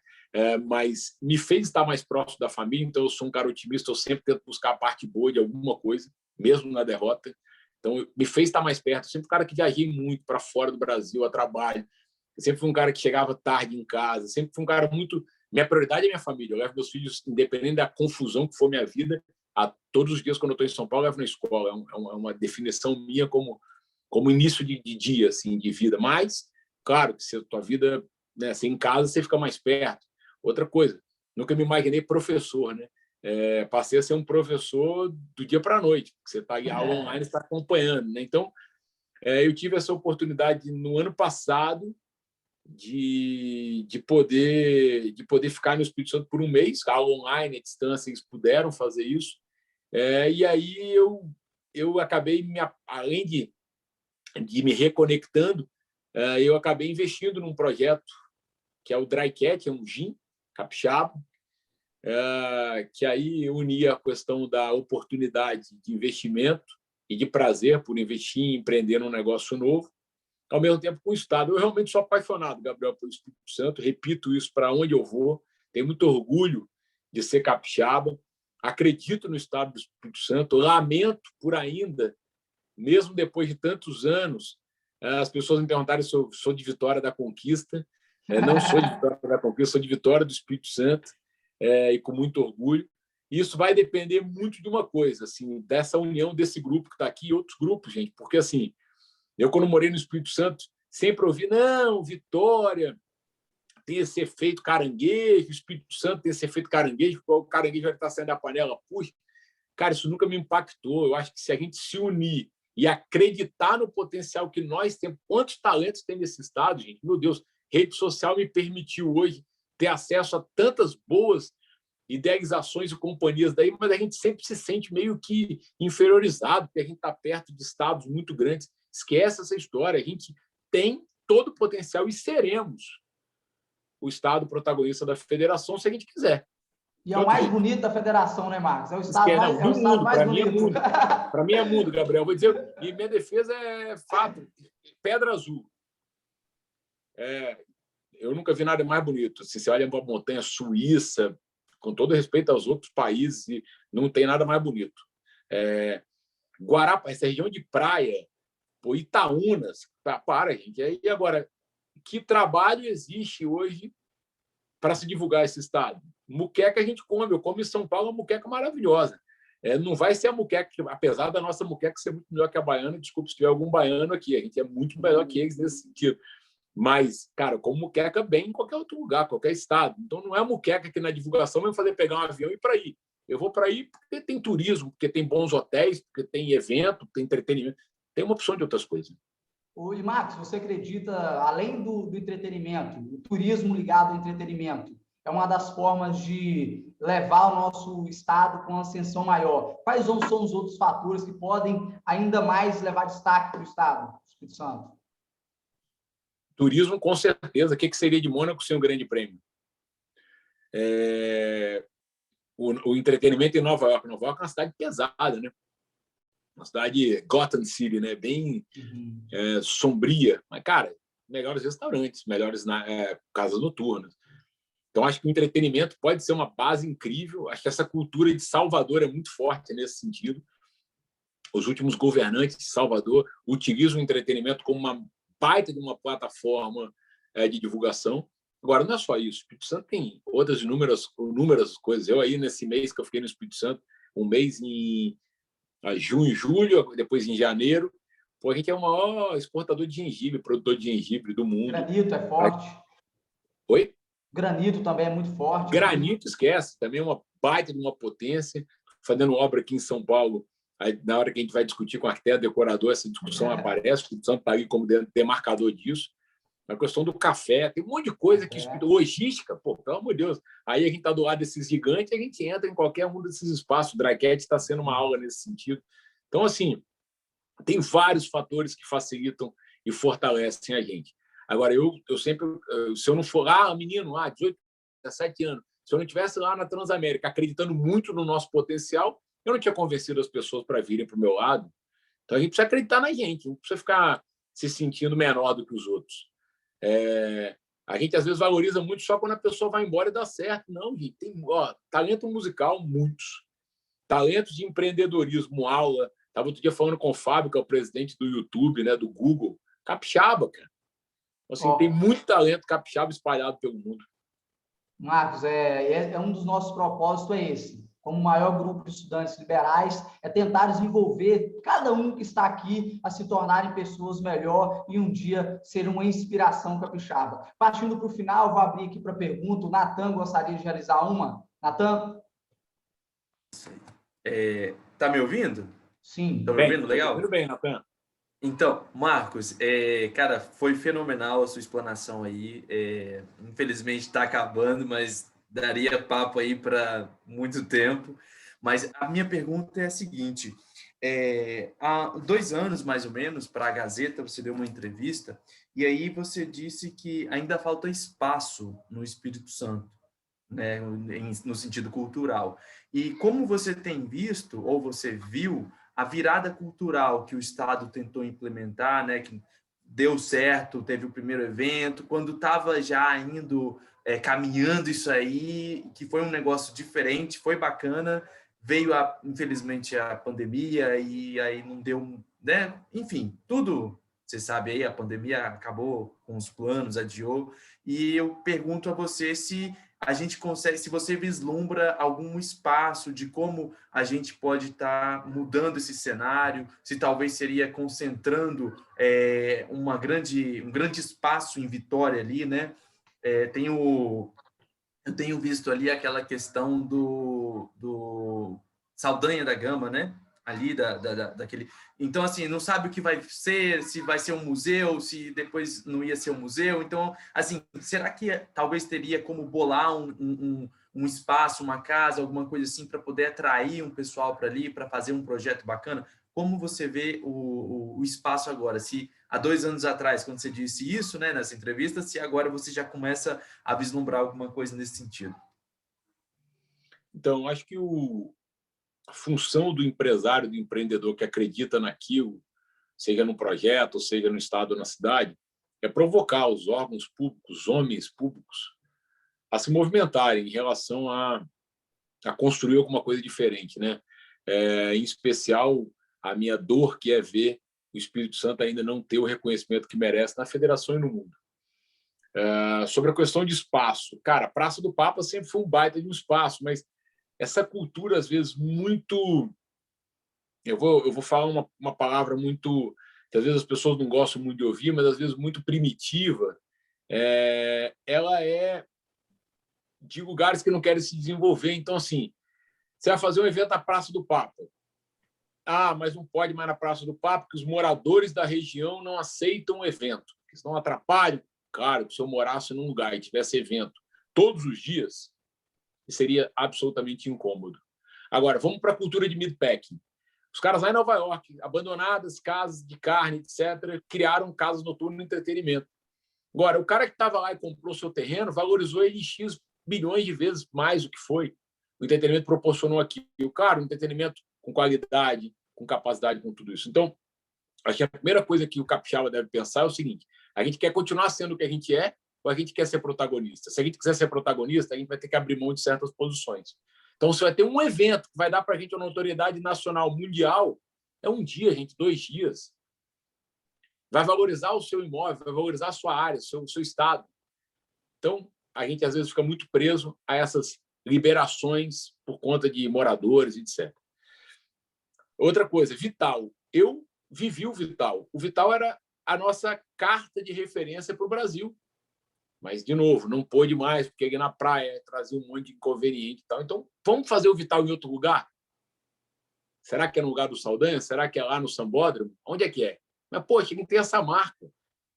Mas me fez estar mais próximo da família. Então, eu sou um cara otimista, eu sempre tento buscar a parte boa de alguma coisa, mesmo na derrota. Então, me fez estar mais perto. Eu sempre fui um cara que viajei muito para fora do Brasil a trabalho. Eu sempre fui um cara que chegava tarde em casa. Sempre fui um cara muito... Minha prioridade é minha família. Eu levo meus filhos, independente da confusão que for minha vida, todos os dias, quando eu estou em São Paulo, eu levo na escola. É uma definição minha como início de dia, assim, de vida. Mas, claro, que se a tua vida, né, assim, em casa, você fica mais perto. Outra coisa, nunca me imaginei professor, né? Passei a ser um professor do dia para a noite, porque você está em aula online, está acompanhando, né? Então, eu tive essa oportunidade no ano passado de poder ficar no Espírito Santo por um mês, aula online, à distância, eles puderam fazer isso. E aí eu acabei, além de me reconectando, eu acabei investindo num projeto que é o Dry Cat, é um gin capixaba, que aí unia a questão da oportunidade de investimento e de prazer por investir e empreender num negócio novo, ao mesmo tempo com o Estado. Eu realmente sou apaixonado, Gabriel, pelo Espírito Santo, repito isso para onde eu vou, tenho muito orgulho de ser capixaba, acredito no Estado do Espírito Santo, lamento por ainda, mesmo depois de tantos anos, as pessoas me perguntarem se eu sou de Vitória da Conquista. Não sou de Vitória da Conquista, sou de Vitória do Espírito Santo, e com muito orgulho. E isso vai depender muito de uma coisa, assim, dessa união desse grupo que está aqui e outros grupos, gente, porque assim, eu quando morei no Espírito Santo sempre ouvi, não, Vitória tem esse efeito caranguejo, o Espírito Santo tem esse efeito caranguejo, porque o caranguejo vai estar saindo da panela. Puxa, cara, isso nunca me impactou. Eu acho que se a gente se unir e acreditar no potencial que nós temos, quantos talentos tem nesse estado, gente, meu Deus, rede social me permitiu hoje ter acesso a tantas boas idealizações e companhias daí, mas a gente sempre se sente meio que inferiorizado, porque a gente está perto de estados muito grandes. Esquece essa história. A gente tem todo o potencial e seremos o estado protagonista da federação se a gente quiser. E é o mais bonito da federação, né, Marcos? É o estado mais bonito. Para mim é mundo, Gabriel. Vou dizer, e minha defesa é fato. Pedra Azul. Eu nunca vi nada mais bonito. Se você olha para a montanha suíça, com todo respeito aos outros países, não tem nada mais bonito. Guarapá, essa região de praia, Itaúnas, para, gente. E agora, que trabalho existe hoje para se divulgar esse estado? Muqueca a gente come. Eu como em São Paulo uma muqueca maravilhosa. Não vai ser a muqueca, apesar da nossa muqueca ser muito melhor que a baiana, desculpe se tiver algum baiano aqui, a gente é muito melhor que eles nesse sentido. Mas, cara, como muqueca bem em qualquer outro lugar, qualquer estado. Então, não é a muqueca que na divulgação vai fazer pegar um avião e ir para aí. Eu vou para aí porque tem turismo, porque tem bons hotéis, porque tem evento, tem entretenimento. Tem uma opção de outras coisas. E, Marcos, você acredita, além do entretenimento, o turismo ligado ao entretenimento, é uma das formas de levar o nosso estado com uma ascensão maior? Quais são os outros fatores que podem ainda mais levar destaque para o estado do Espírito Santo? Turismo, com certeza. O que seria de Mônaco sem um grande prêmio? O entretenimento em Nova York. Nova York é uma cidade pesada, né? Uma cidade Gotham City, né? Bem sombria. Mas, cara, melhores restaurantes, melhores casas noturnas. Então, acho que o entretenimento pode ser uma base incrível. Acho que essa cultura de Salvador é muito forte nesse sentido. Os últimos governantes de Salvador utilizam o entretenimento como uma baita de uma plataforma de divulgação. Agora, não é só isso. O Espírito Santo tem outras inúmeras coisas. Eu aí, nesse mês que eu fiquei no Espírito Santo, um mês em junho, julho, depois em janeiro. Pô, a gente é o maior exportador de gengibre, produtor de gengibre do mundo. Granito é forte. Oi? Granito também é muito forte. Granito, esquece, também é uma baita de uma potência. Fazendo obra aqui em São Paulo, aí, na hora que a gente vai discutir com o arquiteto, decorador, essa discussão aparece, o Espírito Santo está aí como demarcador disso. A questão do café, tem um monte de coisa que logística, pô, pelo amor de Deus. Aí a gente está do lado desses gigantes e a gente entra em qualquer um desses espaços. O Draquete está sendo uma aula nesse sentido. Então, assim, tem vários fatores que facilitam e fortalecem a gente. Agora, eu sempre, se eu não for lá, menino, 18, 17 anos, se eu não estivesse lá na Transamérica acreditando muito no nosso potencial, eu não tinha convencido as pessoas para virem para o meu lado. Então, a gente precisa acreditar na gente, não precisa ficar se sentindo menor do que os outros. A gente, às vezes, valoriza muito só quando a pessoa vai embora e dá certo. Não, gente, tem talento musical, muitos. Talentos de empreendedorismo, aula. Estava outro dia falando com o Fábio, que é o presidente do YouTube, né, do Google. Capixaba, cara. Assim, tem muito talento capixaba espalhado pelo mundo. Marcos, um dos nossos propósitos é esse. Como maior grupo de estudantes liberais, é tentar desenvolver cada um que está aqui a se tornarem pessoas melhor e um dia ser uma inspiração capixaba. Partindo para o final, vou abrir aqui para a pergunta. O Natan gostaria de realizar uma. Natan? Tá me ouvindo? Sim. Tá me ouvindo? Legal? Tudo bem, Natan. Então, Marcos, cara, foi fenomenal a sua explanação aí. Infelizmente está acabando, mas daria papo aí para muito tempo. Mas a minha pergunta é a seguinte: há 2 anos, mais ou menos, para a Gazeta, você deu uma entrevista e aí você disse que ainda falta espaço no Espírito Santo, né, no sentido cultural. E como você tem visto, ou você viu, a virada cultural que o Estado tentou implementar, né, que deu certo, teve o primeiro evento, quando estava já indo, caminhando isso aí, que foi um negócio diferente, foi bacana, veio, infelizmente, a pandemia e aí não deu, né? Enfim, tudo, você sabe aí, a pandemia acabou com os planos, adiou, e eu pergunto a você se a gente consegue, se você vislumbra algum espaço de como a gente pode estar mudando esse cenário, se talvez seria concentrando um grande espaço em Vitória ali, né? Eu tenho visto ali aquela questão do Saldanha da Gama, né? Ali daquele. Então, assim, não sabe o que vai ser, se vai ser um museu, se depois não ia ser um museu. Então, assim, será que talvez teria como bolar um espaço, uma casa, alguma coisa assim, para poder atrair um pessoal para ali, para fazer um projeto bacana? Como você vê o espaço agora? Se há 2 anos atrás, quando você disse isso, né, nessa entrevista, se agora você já começa a vislumbrar alguma coisa nesse sentido? Então, acho que a função do empresário, do empreendedor que acredita naquilo, seja no projeto, seja no estado ou na cidade, é provocar os órgãos públicos, os homens públicos, a se movimentarem em relação a construir alguma coisa diferente, né? Em especial, a minha dor que é ver o Espírito Santo ainda não ter o reconhecimento que merece na federação e no mundo. Sobre a questão de espaço, cara, a Praça do Papa sempre foi um baita de um espaço, mas essa cultura, às vezes, muito... Eu vou falar uma palavra muito... que às vezes as pessoas não gostam muito de ouvir, mas às vezes muito primitiva. Ela é de lugares que não querem se desenvolver. Então, assim, você vai fazer um evento na Praça do Papa. Mas não pode mais na Praça do Papa, porque os moradores da região não aceitam o evento, porque senão atrapalham. Claro, se eu morasse num lugar e tivesse evento todos os dias, seria absolutamente incômodo. Agora, vamos para a cultura de meatpacking. Os caras lá em Nova York, abandonadas, casas de carne, etc., criaram casas noturnas de entretenimento. Agora, o cara que estava lá e comprou seu terreno valorizou ele X bilhões de vezes mais do que foi. O entretenimento proporcionou aqui. E o cara, um entretenimento com qualidade, com capacidade, com tudo isso. Então, acho que a primeira coisa que o capixaba deve pensar é o seguinte: a gente quer continuar sendo o que a gente é, ou a gente quer ser protagonista? Se a gente quiser ser protagonista, a gente vai ter que abrir mão de certas posições. Então, se vai ter um evento que vai dar para a gente uma notoriedade nacional, mundial, é um dia, gente, 2 dias. Vai valorizar o seu imóvel, vai valorizar a sua área, o seu estado. Então, a gente, às vezes, fica muito preso a essas liberações por conta de moradores, etc. Outra coisa, Vital. Eu vivi o Vital. O Vital era a nossa carta de referência para o Brasil. Mas, de novo, não pôde mais, porque aqui na praia trazia um monte de inconveniente e tal. Então, vamos fazer o Vital em outro lugar? Será que é no lugar do Saldanha? Será que é lá no Sambódromo? Onde é que é? Mas, poxa, a gente tem essa marca.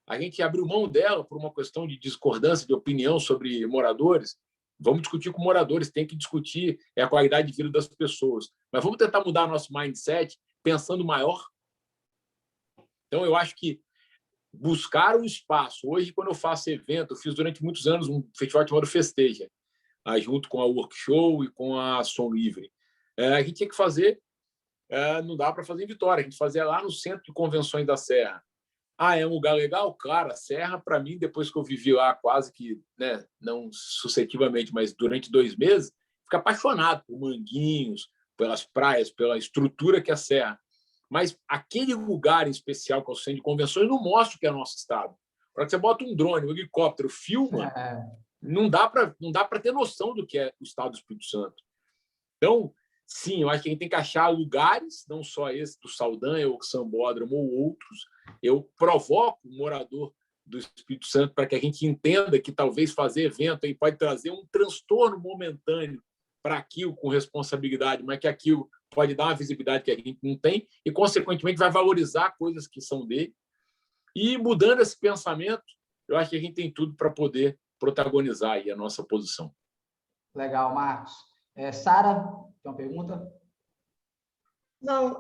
A gente abriu mão dela por uma questão de discordância de opinião sobre moradores. Vamos discutir com moradores, tem que discutir a qualidade de vida das pessoas. Mas vamos tentar mudar nosso mindset pensando maior. Então, eu acho que buscar um espaço. Hoje, quando eu faço evento, eu fiz durante muitos anos um festival chamado Festeja, junto com a Workshow e com a Som Livre. A gente tinha que fazer, não dá para fazer em Vitória, a gente fazia lá no Centro de Convenções da Serra. É um lugar legal? Claro, a Serra, para mim, depois que eu vivi lá quase que, né, não sucessivamente, mas durante 2 meses, fico apaixonado por Manguinhos, pelas praias, pela estrutura que é a Serra. Mas aquele lugar em especial, que é o Centro de Convenções, não mostra o que é nosso estado. Quando você bota um drone, um helicóptero, filma, não dá para ter noção do que é o estado do Espírito Santo. Então, sim, eu acho que a gente tem que achar lugares, não só esse do Saldanha, ou Sambódromo, ou outros. Eu provoco o morador do Espírito Santo para que a gente entenda que talvez fazer evento aí pode trazer um transtorno momentâneo para aquilo com responsabilidade, mas que aquilo pode dar uma visibilidade que a gente não tem e, consequentemente, vai valorizar coisas que são dele. E, mudando esse pensamento, eu acho que a gente tem tudo para poder protagonizar aí a nossa posição. Legal, Marcos. Sara, tem uma pergunta? Bom,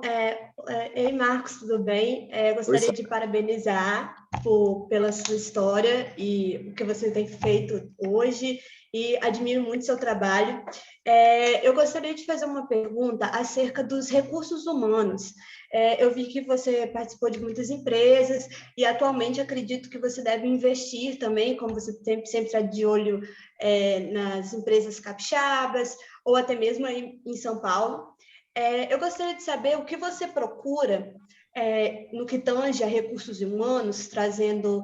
ei, Marcos, tudo bem? Gostaria de parabenizar pela sua história e o que você tem feito hoje e admiro muito seu trabalho. Eu gostaria de fazer uma pergunta acerca dos recursos humanos. Eu vi que você participou de muitas empresas e atualmente acredito que você deve investir também, como você sempre está de olho nas empresas capixabas ou até mesmo aí em São Paulo. Eu gostaria de saber o que você procura no que tange a recursos humanos, trazendo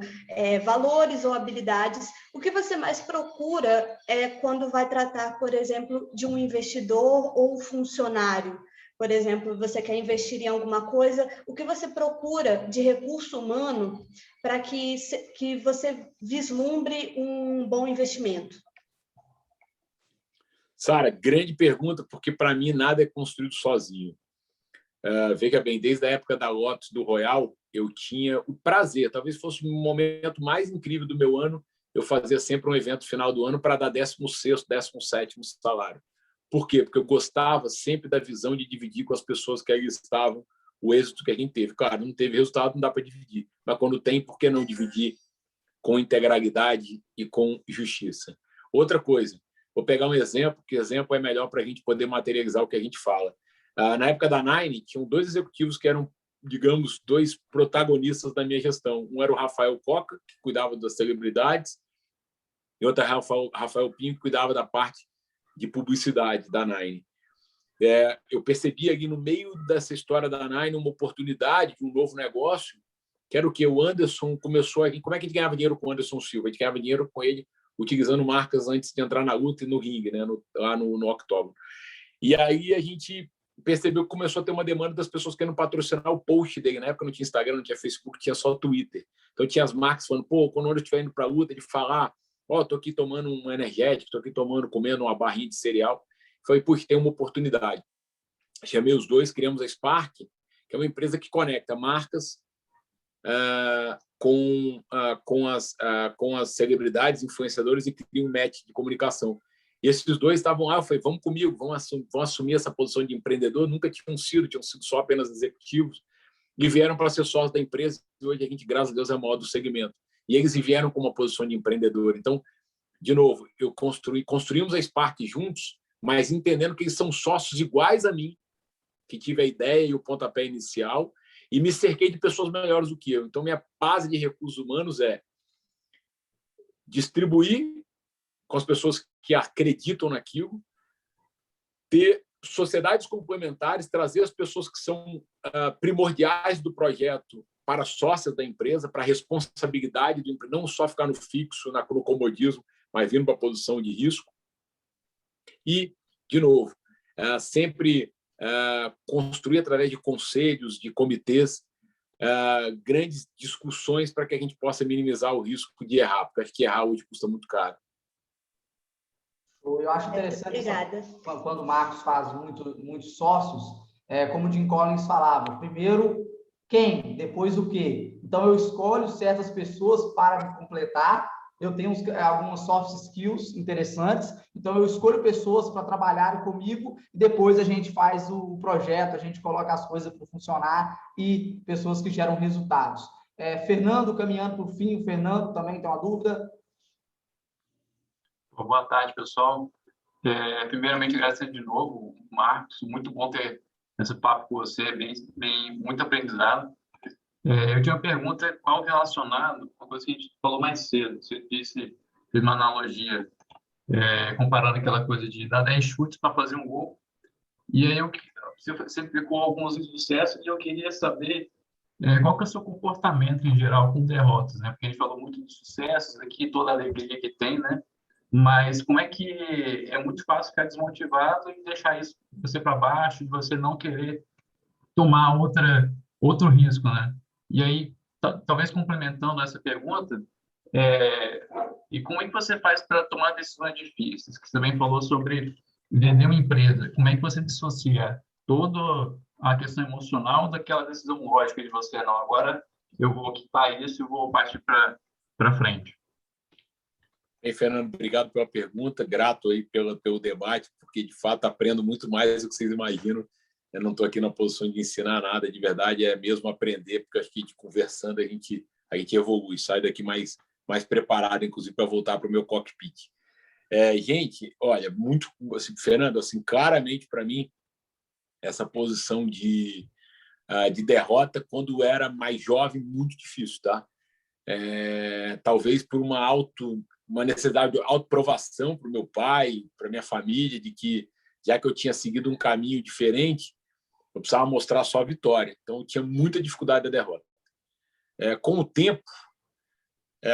valores ou habilidades. O que você mais procura quando vai tratar, por exemplo, de um investidor ou funcionário? Por exemplo, você quer investir em alguma coisa, o que você procura de recurso humano para que você vislumbre um bom investimento? Sara, grande pergunta, porque para mim nada é construído sozinho. Veja bem, desde a época da Lotus, do Royal, eu tinha o prazer, talvez fosse o momento mais incrível do meu ano, eu fazia sempre um evento final do ano para dar 16º, 17º salário. Por quê? Porque eu gostava sempre da visão de dividir com as pessoas que ali estavam o êxito que a gente teve. Claro, não teve resultado, não dá para dividir. Mas quando tem, por que não dividir com integralidade e com justiça? Outra coisa, vou pegar um exemplo, que exemplo é melhor para a gente poder materializar o que a gente fala. Na época da Nine, tinham 2 executivos que eram, digamos, 2 protagonistas da minha gestão. Um era o Rafael Coca, que cuidava das celebridades, e outro era o Rafael Pinho, que cuidava da parte de publicidade da Nine. Eu percebi ali no meio dessa história da Nine uma oportunidade de um novo negócio, que era o que o Anderson começou aqui. Como é que a gente ganhava dinheiro com o Anderson Silva? A gente ganhava dinheiro com ele utilizando marcas antes de entrar na luta e no ringue, né? Lá no octógono. E aí a gente percebeu que começou a ter uma demanda das pessoas querendo patrocinar o post dele. Na época não tinha Instagram, não tinha Facebook, tinha só Twitter. Então tinha as marcas falando, quando eu estiver indo para a luta, de falar, tô aqui tomando um energético, tô aqui comendo uma barrinha de cereal. Falei, puxa, tem uma oportunidade. Chamei os 2, criamos a Spark, que é uma empresa que conecta marcas com as celebridades, influenciadores e cria um match de comunicação. E esses 2 estavam lá, eu falei, vamos comigo, vamos assumir essa posição de empreendedor, nunca tinham sido só apenas executivos, e vieram para ser sócios da empresa, e hoje a gente, graças a Deus, é o maior do segmento. E eles vieram com uma posição de empreendedor. Então, de novo, construímos a Spark juntos, mas entendendo que eles são sócios iguais a mim, que tive a ideia e o pontapé inicial, e me cerquei de pessoas melhores do que eu. Então, minha base de recursos humanos é distribuir com as pessoas que acreditam naquilo, ter sociedades complementares, trazer as pessoas que são primordiais do projeto para sócias da empresa, para a responsabilidade do emprego, não só ficar no fixo, no comodismo, mas vindo para a posição de risco. E, de novo, sempre construir através de conselhos, de comitês, grandes discussões para que a gente possa minimizar o risco de errar, porque acho que errar hoje custa muito caro. Eu acho interessante quando o Marcos faz muitos sócios, como o Jim Collins falava, primeiro quem, depois o quê. Então, eu escolho certas pessoas para me completar. Eu tenho algumas soft skills interessantes, então eu escolho pessoas para trabalharem comigo e depois a gente faz o projeto, a gente coloca as coisas para funcionar e pessoas que geram resultados. Fernando, caminhando para o fim, o Fernando também tem uma dúvida? Boa tarde, pessoal. Primeiramente, agradecer de novo, Marcos, muito bom ter esse papo com você, muito aprendizado. Eu tinha uma pergunta qual relacionado com a coisa que a gente falou mais cedo. Você fez uma analogia, comparando aquela coisa de dar 10 chutes para fazer um gol. E aí você explicou alguns insucessos e eu queria saber qual que é o seu comportamento em geral com derrotas, né? Porque a gente falou muito de sucessos aqui, toda a alegria que tem, né? Mas como é que é muito fácil ficar desmotivado e deixar isso você para baixo, de você não querer tomar outro risco, né? E aí, talvez complementando essa pergunta, e como é que você faz para tomar decisões difíceis? Que você também falou sobre vender uma empresa. Como é que você dissocia toda a questão emocional daquela decisão lógica de você, não, agora eu vou quitar isso e vou partir para frente? Fernando, obrigado pela pergunta, grato aí pelo debate, porque de fato aprendo muito mais do que vocês imaginam. Eu não estou aqui na posição de ensinar nada, de verdade é mesmo aprender, porque acho que a gente conversando a gente evolui, sai daqui mais preparado, inclusive para voltar para o meu cockpit. Gente, olha, muito assim, Fernando, assim, claramente para mim essa posição de derrota quando era mais jovem muito difícil, tá? Talvez por uma necessidade de autoprovação para o meu pai, para minha família, de que, já que eu tinha seguido um caminho diferente, eu precisava mostrar só a vitória. Então, eu tinha muita dificuldade da derrota. Com o tempo,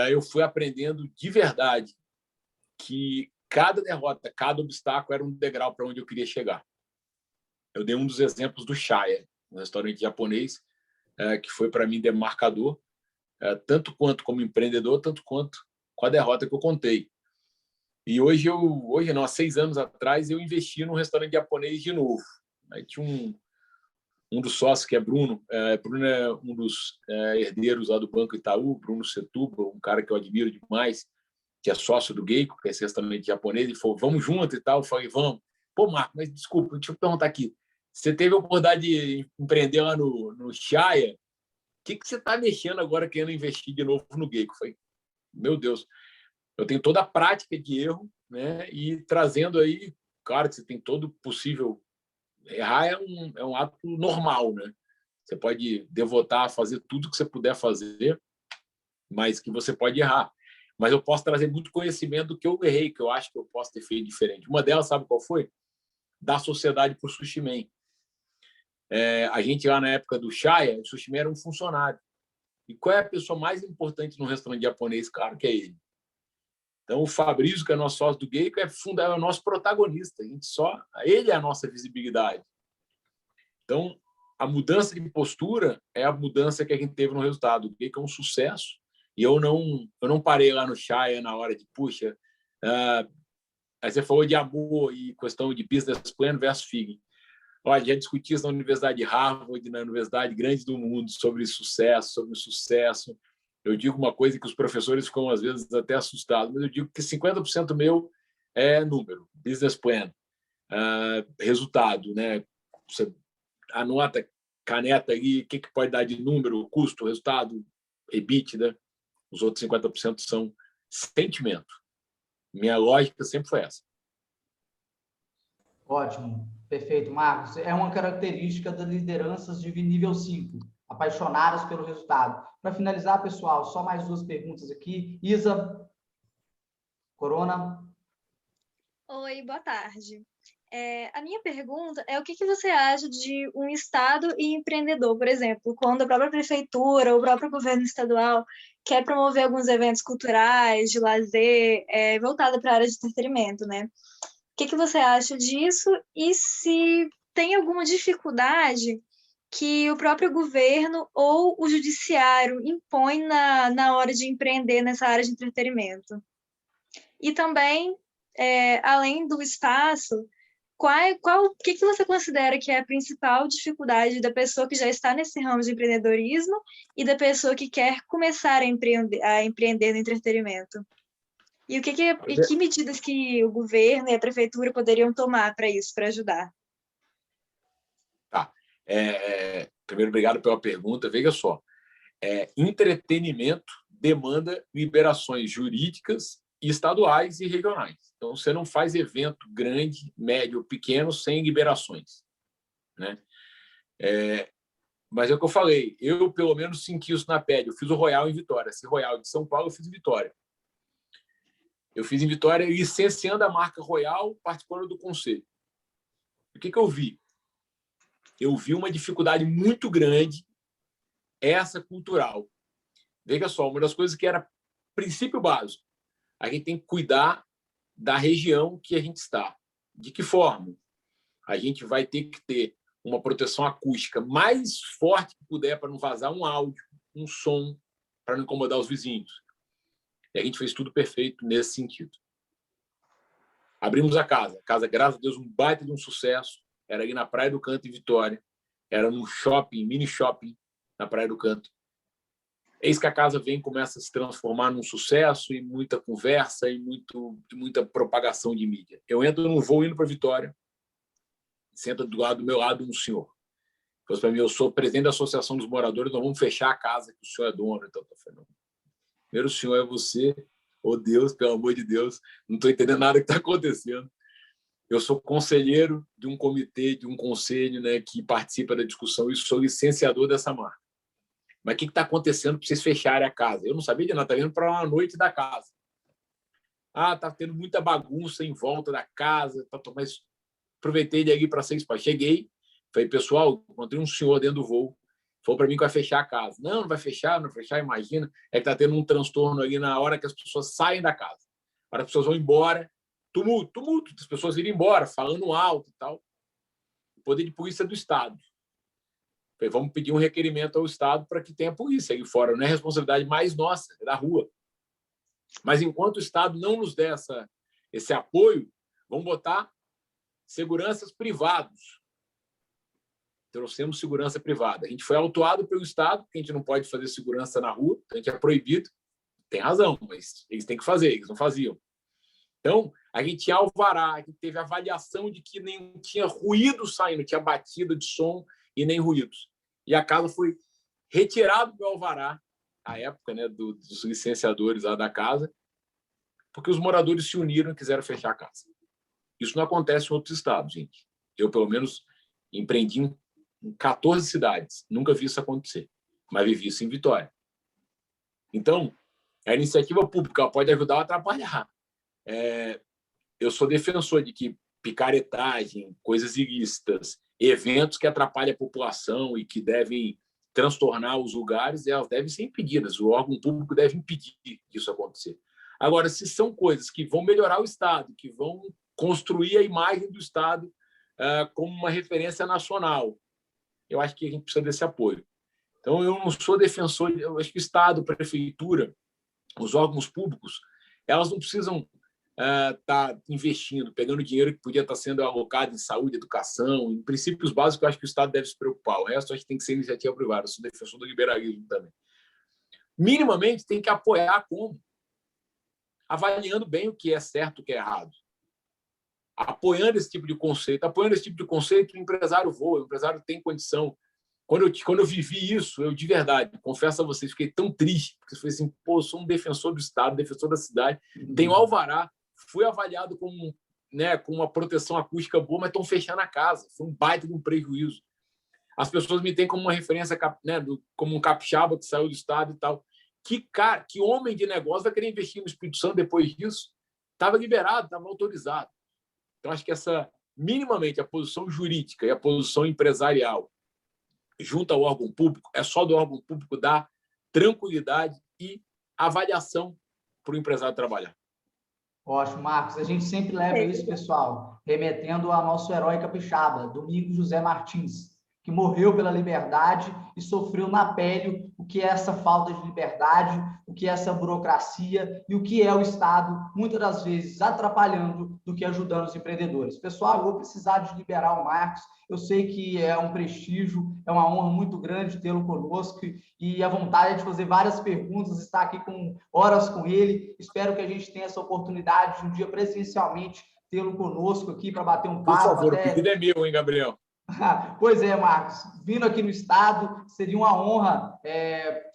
eu fui aprendendo de verdade que cada derrota, cada obstáculo era um degrau para onde eu queria chegar. Eu dei um dos exemplos do Shaya, um restaurante japonês, que foi, para mim, demarcador, tanto quanto como empreendedor, tanto quanto com a derrota que eu contei. E hoje não, há 6 anos atrás, eu investi num restaurante japonês de novo. Aí tinha um dos sócios, que é Bruno. Bruno é um dos herdeiros lá do Banco Itaú, Bruno Setúbal, um cara que eu admiro demais, que é sócio do Geiko, que é esse restaurante japonês. Ele falou, vamos junto e tal. Eu falei, vamos. Pô, Marco, mas desculpa, deixa eu perguntar aqui. Você teve a oportunidade de empreender lá no Shaya? O que você está mexendo agora querendo investir de novo no Geiko? Eu falei, meu Deus, eu tenho toda a prática de erro, né? E trazendo aí, claro que você tem todo possível. Errar é um ato normal, né? Você pode devotar, fazer tudo que você puder fazer, mas que você pode errar. Mas eu posso trazer muito conhecimento do que eu errei, que eu acho que eu posso ter feito diferente. Uma delas, sabe qual foi? Dar sociedade para o Sushi Man. A gente lá na época do Shaya, o Sushi Man era um funcionário. E qual é a pessoa mais importante no restaurante japonês? Claro que é ele. Então, o Fabrício, que é nosso sócio do Geiko, é o nosso protagonista. Ele é a nossa visibilidade. Então, a mudança de postura é a mudança que a gente teve no resultado. O Geiko é um sucesso. E eu não parei lá no Shaya na hora de, puxa, aí você falou de amor e questão de business plan versus FIG. Olha, já discuti isso na Universidade de Harvard, na Universidade grande do mundo, sobre sucesso. Eu digo uma coisa que os professores ficam, às vezes, até assustados, mas eu digo que 50% meu é número, business plan, resultado, né? Você anota, caneta aí, o que pode dar de número, custo, resultado, EBITDA. Os outros 50% são sentimento. Minha lógica sempre foi essa. Ótimo, perfeito, Marcos. É uma característica das lideranças de nível 5, apaixonadas pelo resultado. Para finalizar, pessoal, só mais 2 perguntas aqui. Isa, Corona. Oi, boa tarde. A minha pergunta é o que você acha de um Estado e empreendedor, por exemplo, quando a própria prefeitura ou o próprio governo estadual quer promover alguns eventos culturais, de lazer, voltado para a área de entretenimento, né? O que você acha disso e se tem alguma dificuldade que o próprio governo ou o judiciário impõe na hora de empreender nessa área de entretenimento. E também, além do espaço, o que você considera que é a principal dificuldade da pessoa que já está nesse ramo de empreendedorismo e da pessoa que quer começar a empreender no entretenimento? E que medidas que o governo e a prefeitura poderiam tomar para isso, para ajudar? Tá. Primeiro, obrigado pela pergunta. Veja só, entretenimento demanda liberações jurídicas estaduais e regionais. Então, você não faz evento grande, médio, pequeno sem liberações, né? Mas é o que eu falei. Eu, pelo menos, senti isso na pele. Eu fiz o Royal em Vitória. Esse Royal de São Paulo eu fiz em Vitória. Eu fiz em Vitória licenciando a marca Royal, participando do conselho. O que eu vi? Eu vi uma dificuldade muito grande, essa cultural. Veja só, uma das coisas que era princípio básico, a gente tem que cuidar da região que a gente está. De que forma? A gente vai ter que ter uma proteção acústica mais forte que puder para não vazar um áudio, um som, para não incomodar os vizinhos. E a gente fez tudo perfeito nesse sentido. Abrimos a casa. A casa, graças a Deus, um baita de um sucesso. Era ali na Praia do Canto, em Vitória. Era num shopping, mini shopping, na Praia do Canto. Eis que a casa vem e começa a se transformar num sucesso e muita conversa e muita propagação de mídia. Eu entro num voo indo para Vitória, senta do meu lado um senhor. Falou para mim, eu sou presidente da Associação dos Moradores, nós vamos fechar a casa que o senhor é dono. Então, eu falei, primeiro o senhor é você, oh Deus, pelo amor de Deus, não estou entendendo nada que está acontecendo. Eu sou conselheiro de um comitê, de um conselho, né, que participa da discussão e sou licenciador dessa marca. Mas o que está acontecendo para vocês fecharem a casa? Eu não sabia de nada, está vindo para uma noite da casa. Está tendo muita bagunça em volta da casa, mas aproveitei de ir para 6 para. Cheguei, falei, pessoal, encontrei um senhor dentro do voo, falou para mim que vai fechar a casa. Não vai fechar, não vai fechar, imagina. É que está tendo um transtorno ali na hora que as pessoas saem da casa. Na hora que as pessoas vão embora, tumulto, as pessoas irem embora, falando alto e tal. O poder de polícia do Estado. Falei, vamos pedir um requerimento ao Estado para que tenha polícia aí fora. Não é responsabilidade mais nossa, é da rua. Mas enquanto o Estado não nos der esse apoio, vamos botar seguranças privados. Trouxemos segurança privada. A gente foi autuado pelo Estado, porque a gente não pode fazer segurança na rua, a gente é proibido. Tem razão, mas eles têm que fazer, eles não faziam. Então, a gente tinha alvará, a gente teve avaliação de que nem tinha ruído saindo, tinha batida de som e nem ruídos. E a casa foi retirada do alvará, à época, né, dos licenciadores lá da casa, porque os moradores se uniram e quiseram fechar a casa. Isso não acontece em outros estados, gente. Eu, pelo menos, empreendi em 14 cidades. Nunca vi isso acontecer, mas vivi isso em Vitória. Então, a iniciativa pública pode ajudar ou atrapalhar. Eu sou defensor de que picaretagem, coisas ilícitas, eventos que atrapalham a população e que devem transtornar os lugares, elas devem ser impedidas. O órgão público deve impedir isso acontecer. Agora, se são coisas que vão melhorar o Estado, que vão construir a imagem do Estado como uma referência nacional, eu acho que a gente precisa desse apoio. Então, eu não sou defensor, eu acho que o Estado, a prefeitura, os órgãos públicos, elas não precisam estar investindo, pegando dinheiro que podia estar sendo alocado em saúde, educação, em princípios básicos, eu acho que o Estado deve se preocupar. O resto, eu acho que tem que ser iniciativa privada. Eu sou defensor do liberalismo também. Minimamente, tem que apoiar como? Avaliando bem o que é certo e o que é errado. Apoiando esse tipo de conceito. Apoiando esse tipo de conceito, o empresário voa, o empresário tem condição. Quando eu vivi isso, eu de verdade, confesso a vocês, fiquei tão triste, porque eu falei assim, eu sou um defensor do Estado, defensor da cidade, tenho alvará, fui avaliado com uma proteção acústica boa, mas estão fechando a casa. Foi um baita de um prejuízo. As pessoas me têm como uma referência, como um capixaba que saiu do Estado e tal. Que homem de negócio vai querer investir no Espírito Santo depois disso? Estava liberado, estava autorizado. Então, acho que minimamente, a posição jurídica e a posição empresarial junto ao órgão público, é só do órgão público dar tranquilidade e avaliação para o empresário trabalhar. Ótimo, Marcos. A gente sempre leva isso, pessoal, remetendo ao nosso herói capixaba, Domingos José Martins, que morreu pela liberdade e sofreu na pele o que é essa falta de liberdade, o que é essa burocracia e o que é o Estado, muitas das vezes, atrapalhando do que ajudando os empreendedores. Pessoal, eu vou precisar de liberar o Marcos. Eu sei que é um prestígio, é uma honra muito grande tê-lo conosco e a vontade de fazer várias perguntas, estar aqui com horas com ele. Espero que a gente tenha essa oportunidade de um dia presencialmente tê-lo conosco aqui para bater um papo. Por favor, o pedido é meu, hein, Gabriel? Pois é, Marcos. Vindo aqui no estado, seria uma honra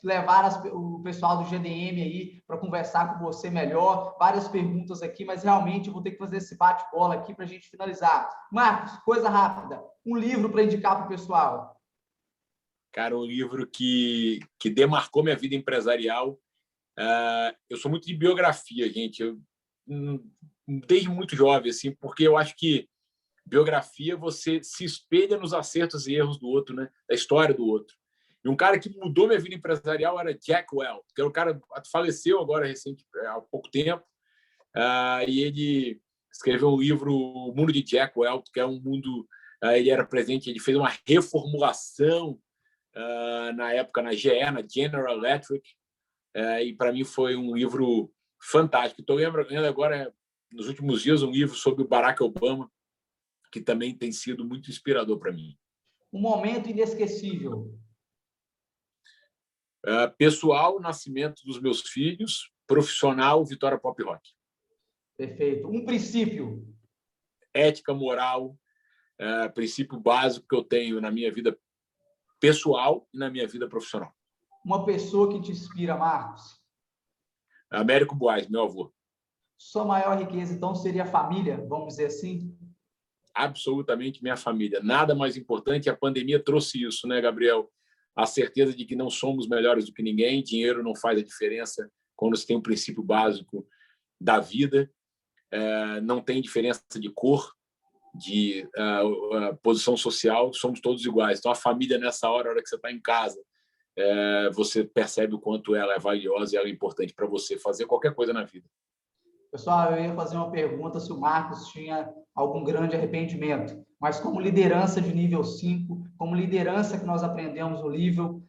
levar o pessoal do GDM aí para conversar com você melhor. Várias perguntas aqui, mas realmente eu vou ter que fazer esse bate-bola aqui para a gente finalizar. Marcos, coisa rápida. Um livro para indicar para o pessoal. Cara, um livro que demarcou minha vida empresarial. Eu sou muito de biografia, gente. Eu, desde muito jovem, assim, porque eu acho que biografia, você se espelha nos acertos e erros do outro, né? Da história do outro. E um cara que mudou minha vida empresarial era Jack Welch, que era um cara que faleceu agora há pouco tempo, e ele escreveu um livro, O Mundo de Jack Welch, que é um mundo... ele era presente, ele fez uma reformulação na época na GE, na General Electric, e para mim foi um livro fantástico. Estou lendo agora, nos últimos dias, um livro sobre o Barack Obama, que também tem sido muito inspirador para mim. Um momento inesquecível. Pessoal, nascimento dos meus filhos. Profissional, Vitória Pop Rock. Perfeito. Um princípio. Ética, moral, princípio básico que eu tenho na minha vida pessoal e na minha vida profissional. Uma pessoa que te inspira, Marcos. Américo Buarque, meu avô. Sua maior riqueza, então, seria a família, vamos dizer assim? Absolutamente minha família. Nada mais importante, a pandemia trouxe isso, né, Gabriel? A certeza de que não somos melhores do que ninguém, dinheiro não faz a diferença quando você tem um princípio básico da vida, não tem diferença de cor, de posição social, somos todos iguais. Então, a família, nessa hora, a hora que você está em casa, você percebe o quanto ela é valiosa e ela é importante para você fazer qualquer coisa na vida. Pessoal, eu ia fazer uma pergunta se o Marcos tinha algum grande arrependimento, mas como liderança de nível 5, como liderança que nós aprendemos no livro,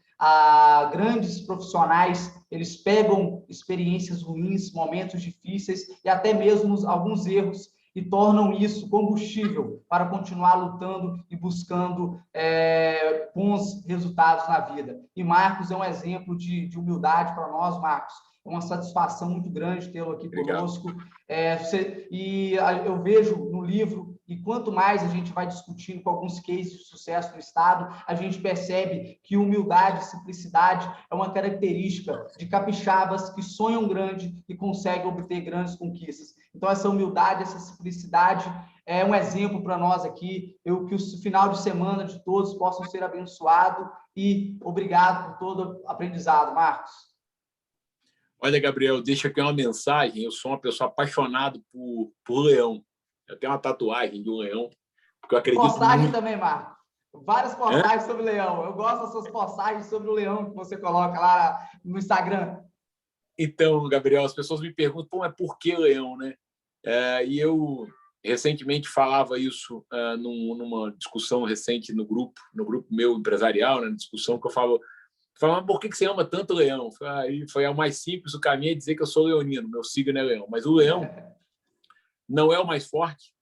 grandes profissionais, eles pegam experiências ruins, momentos difíceis e até mesmo alguns erros e tornam isso combustível para continuar lutando e buscando bons resultados na vida. E Marcos é um exemplo de humildade para nós, Marcos. É uma satisfação muito grande tê-lo aqui conosco. E eu vejo no livro, e quanto mais a gente vai discutindo com alguns cases de sucesso no Estado, a gente percebe que humildade e simplicidade é uma característica de capixabas que sonham grande e conseguem obter grandes conquistas. Então, essa humildade, essa simplicidade é um exemplo para nós aqui. Que o final de semana de todos possam ser abençoado e obrigado por todo o aprendizado, Marcos. Olha, Gabriel, deixa aqui uma mensagem. Eu sou uma pessoa apaixonada por leão. Eu tenho uma tatuagem de um leão, porque eu acredito postagem muito... também, Marcos. Várias postagens sobre o leão. Eu gosto das suas postagens sobre o leão que você coloca lá no Instagram. Então, Gabriel, as pessoas me perguntam, mas por que leão, né? E eu recentemente falava isso numa discussão recente no grupo meu empresarial, né, na discussão que eu falo, mas por que você ama tanto o leão? Aí foi o mais simples, o caminho é dizer que eu sou leonino, meu signo é leão. Mas o leão não é o mais forte,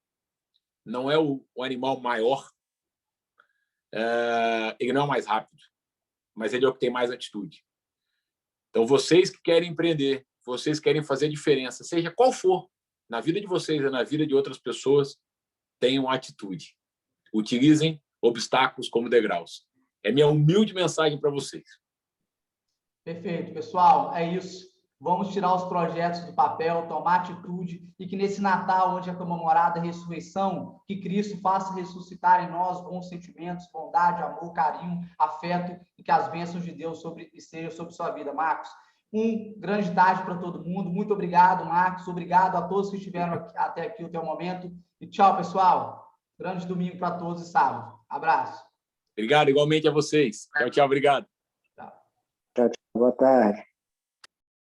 não é o animal maior, ele não é o mais rápido, mas ele é o que tem mais atitude. Então, vocês que querem empreender, vocês que querem fazer a diferença, seja qual for, na vida de vocês e na vida de outras pessoas, tenham atitude. Utilizem obstáculos como degraus. É minha humilde mensagem para vocês. Perfeito, pessoal. É isso. Vamos tirar os projetos do papel, tomar atitude e que nesse Natal, onde é comemorada a ressurreição, que Cristo faça ressuscitar em nós bons sentimentos, bondade, amor, carinho, afeto e que as bênçãos de Deus estejam sobre sua vida. Marcos, grande tarde para todo mundo. Muito obrigado, Marcos. Obrigado a todos que estiveram até aqui até o momento. E tchau, pessoal. Grande domingo para todos e sábado. Abraço. Obrigado, igualmente a vocês. Tchau, tchau. Obrigado. Tchau, tchau. Boa tarde.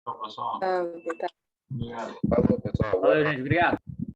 Tchau, pessoal. Boa tarde. Obrigado. Falou, pessoal. Valeu, gente. Obrigado.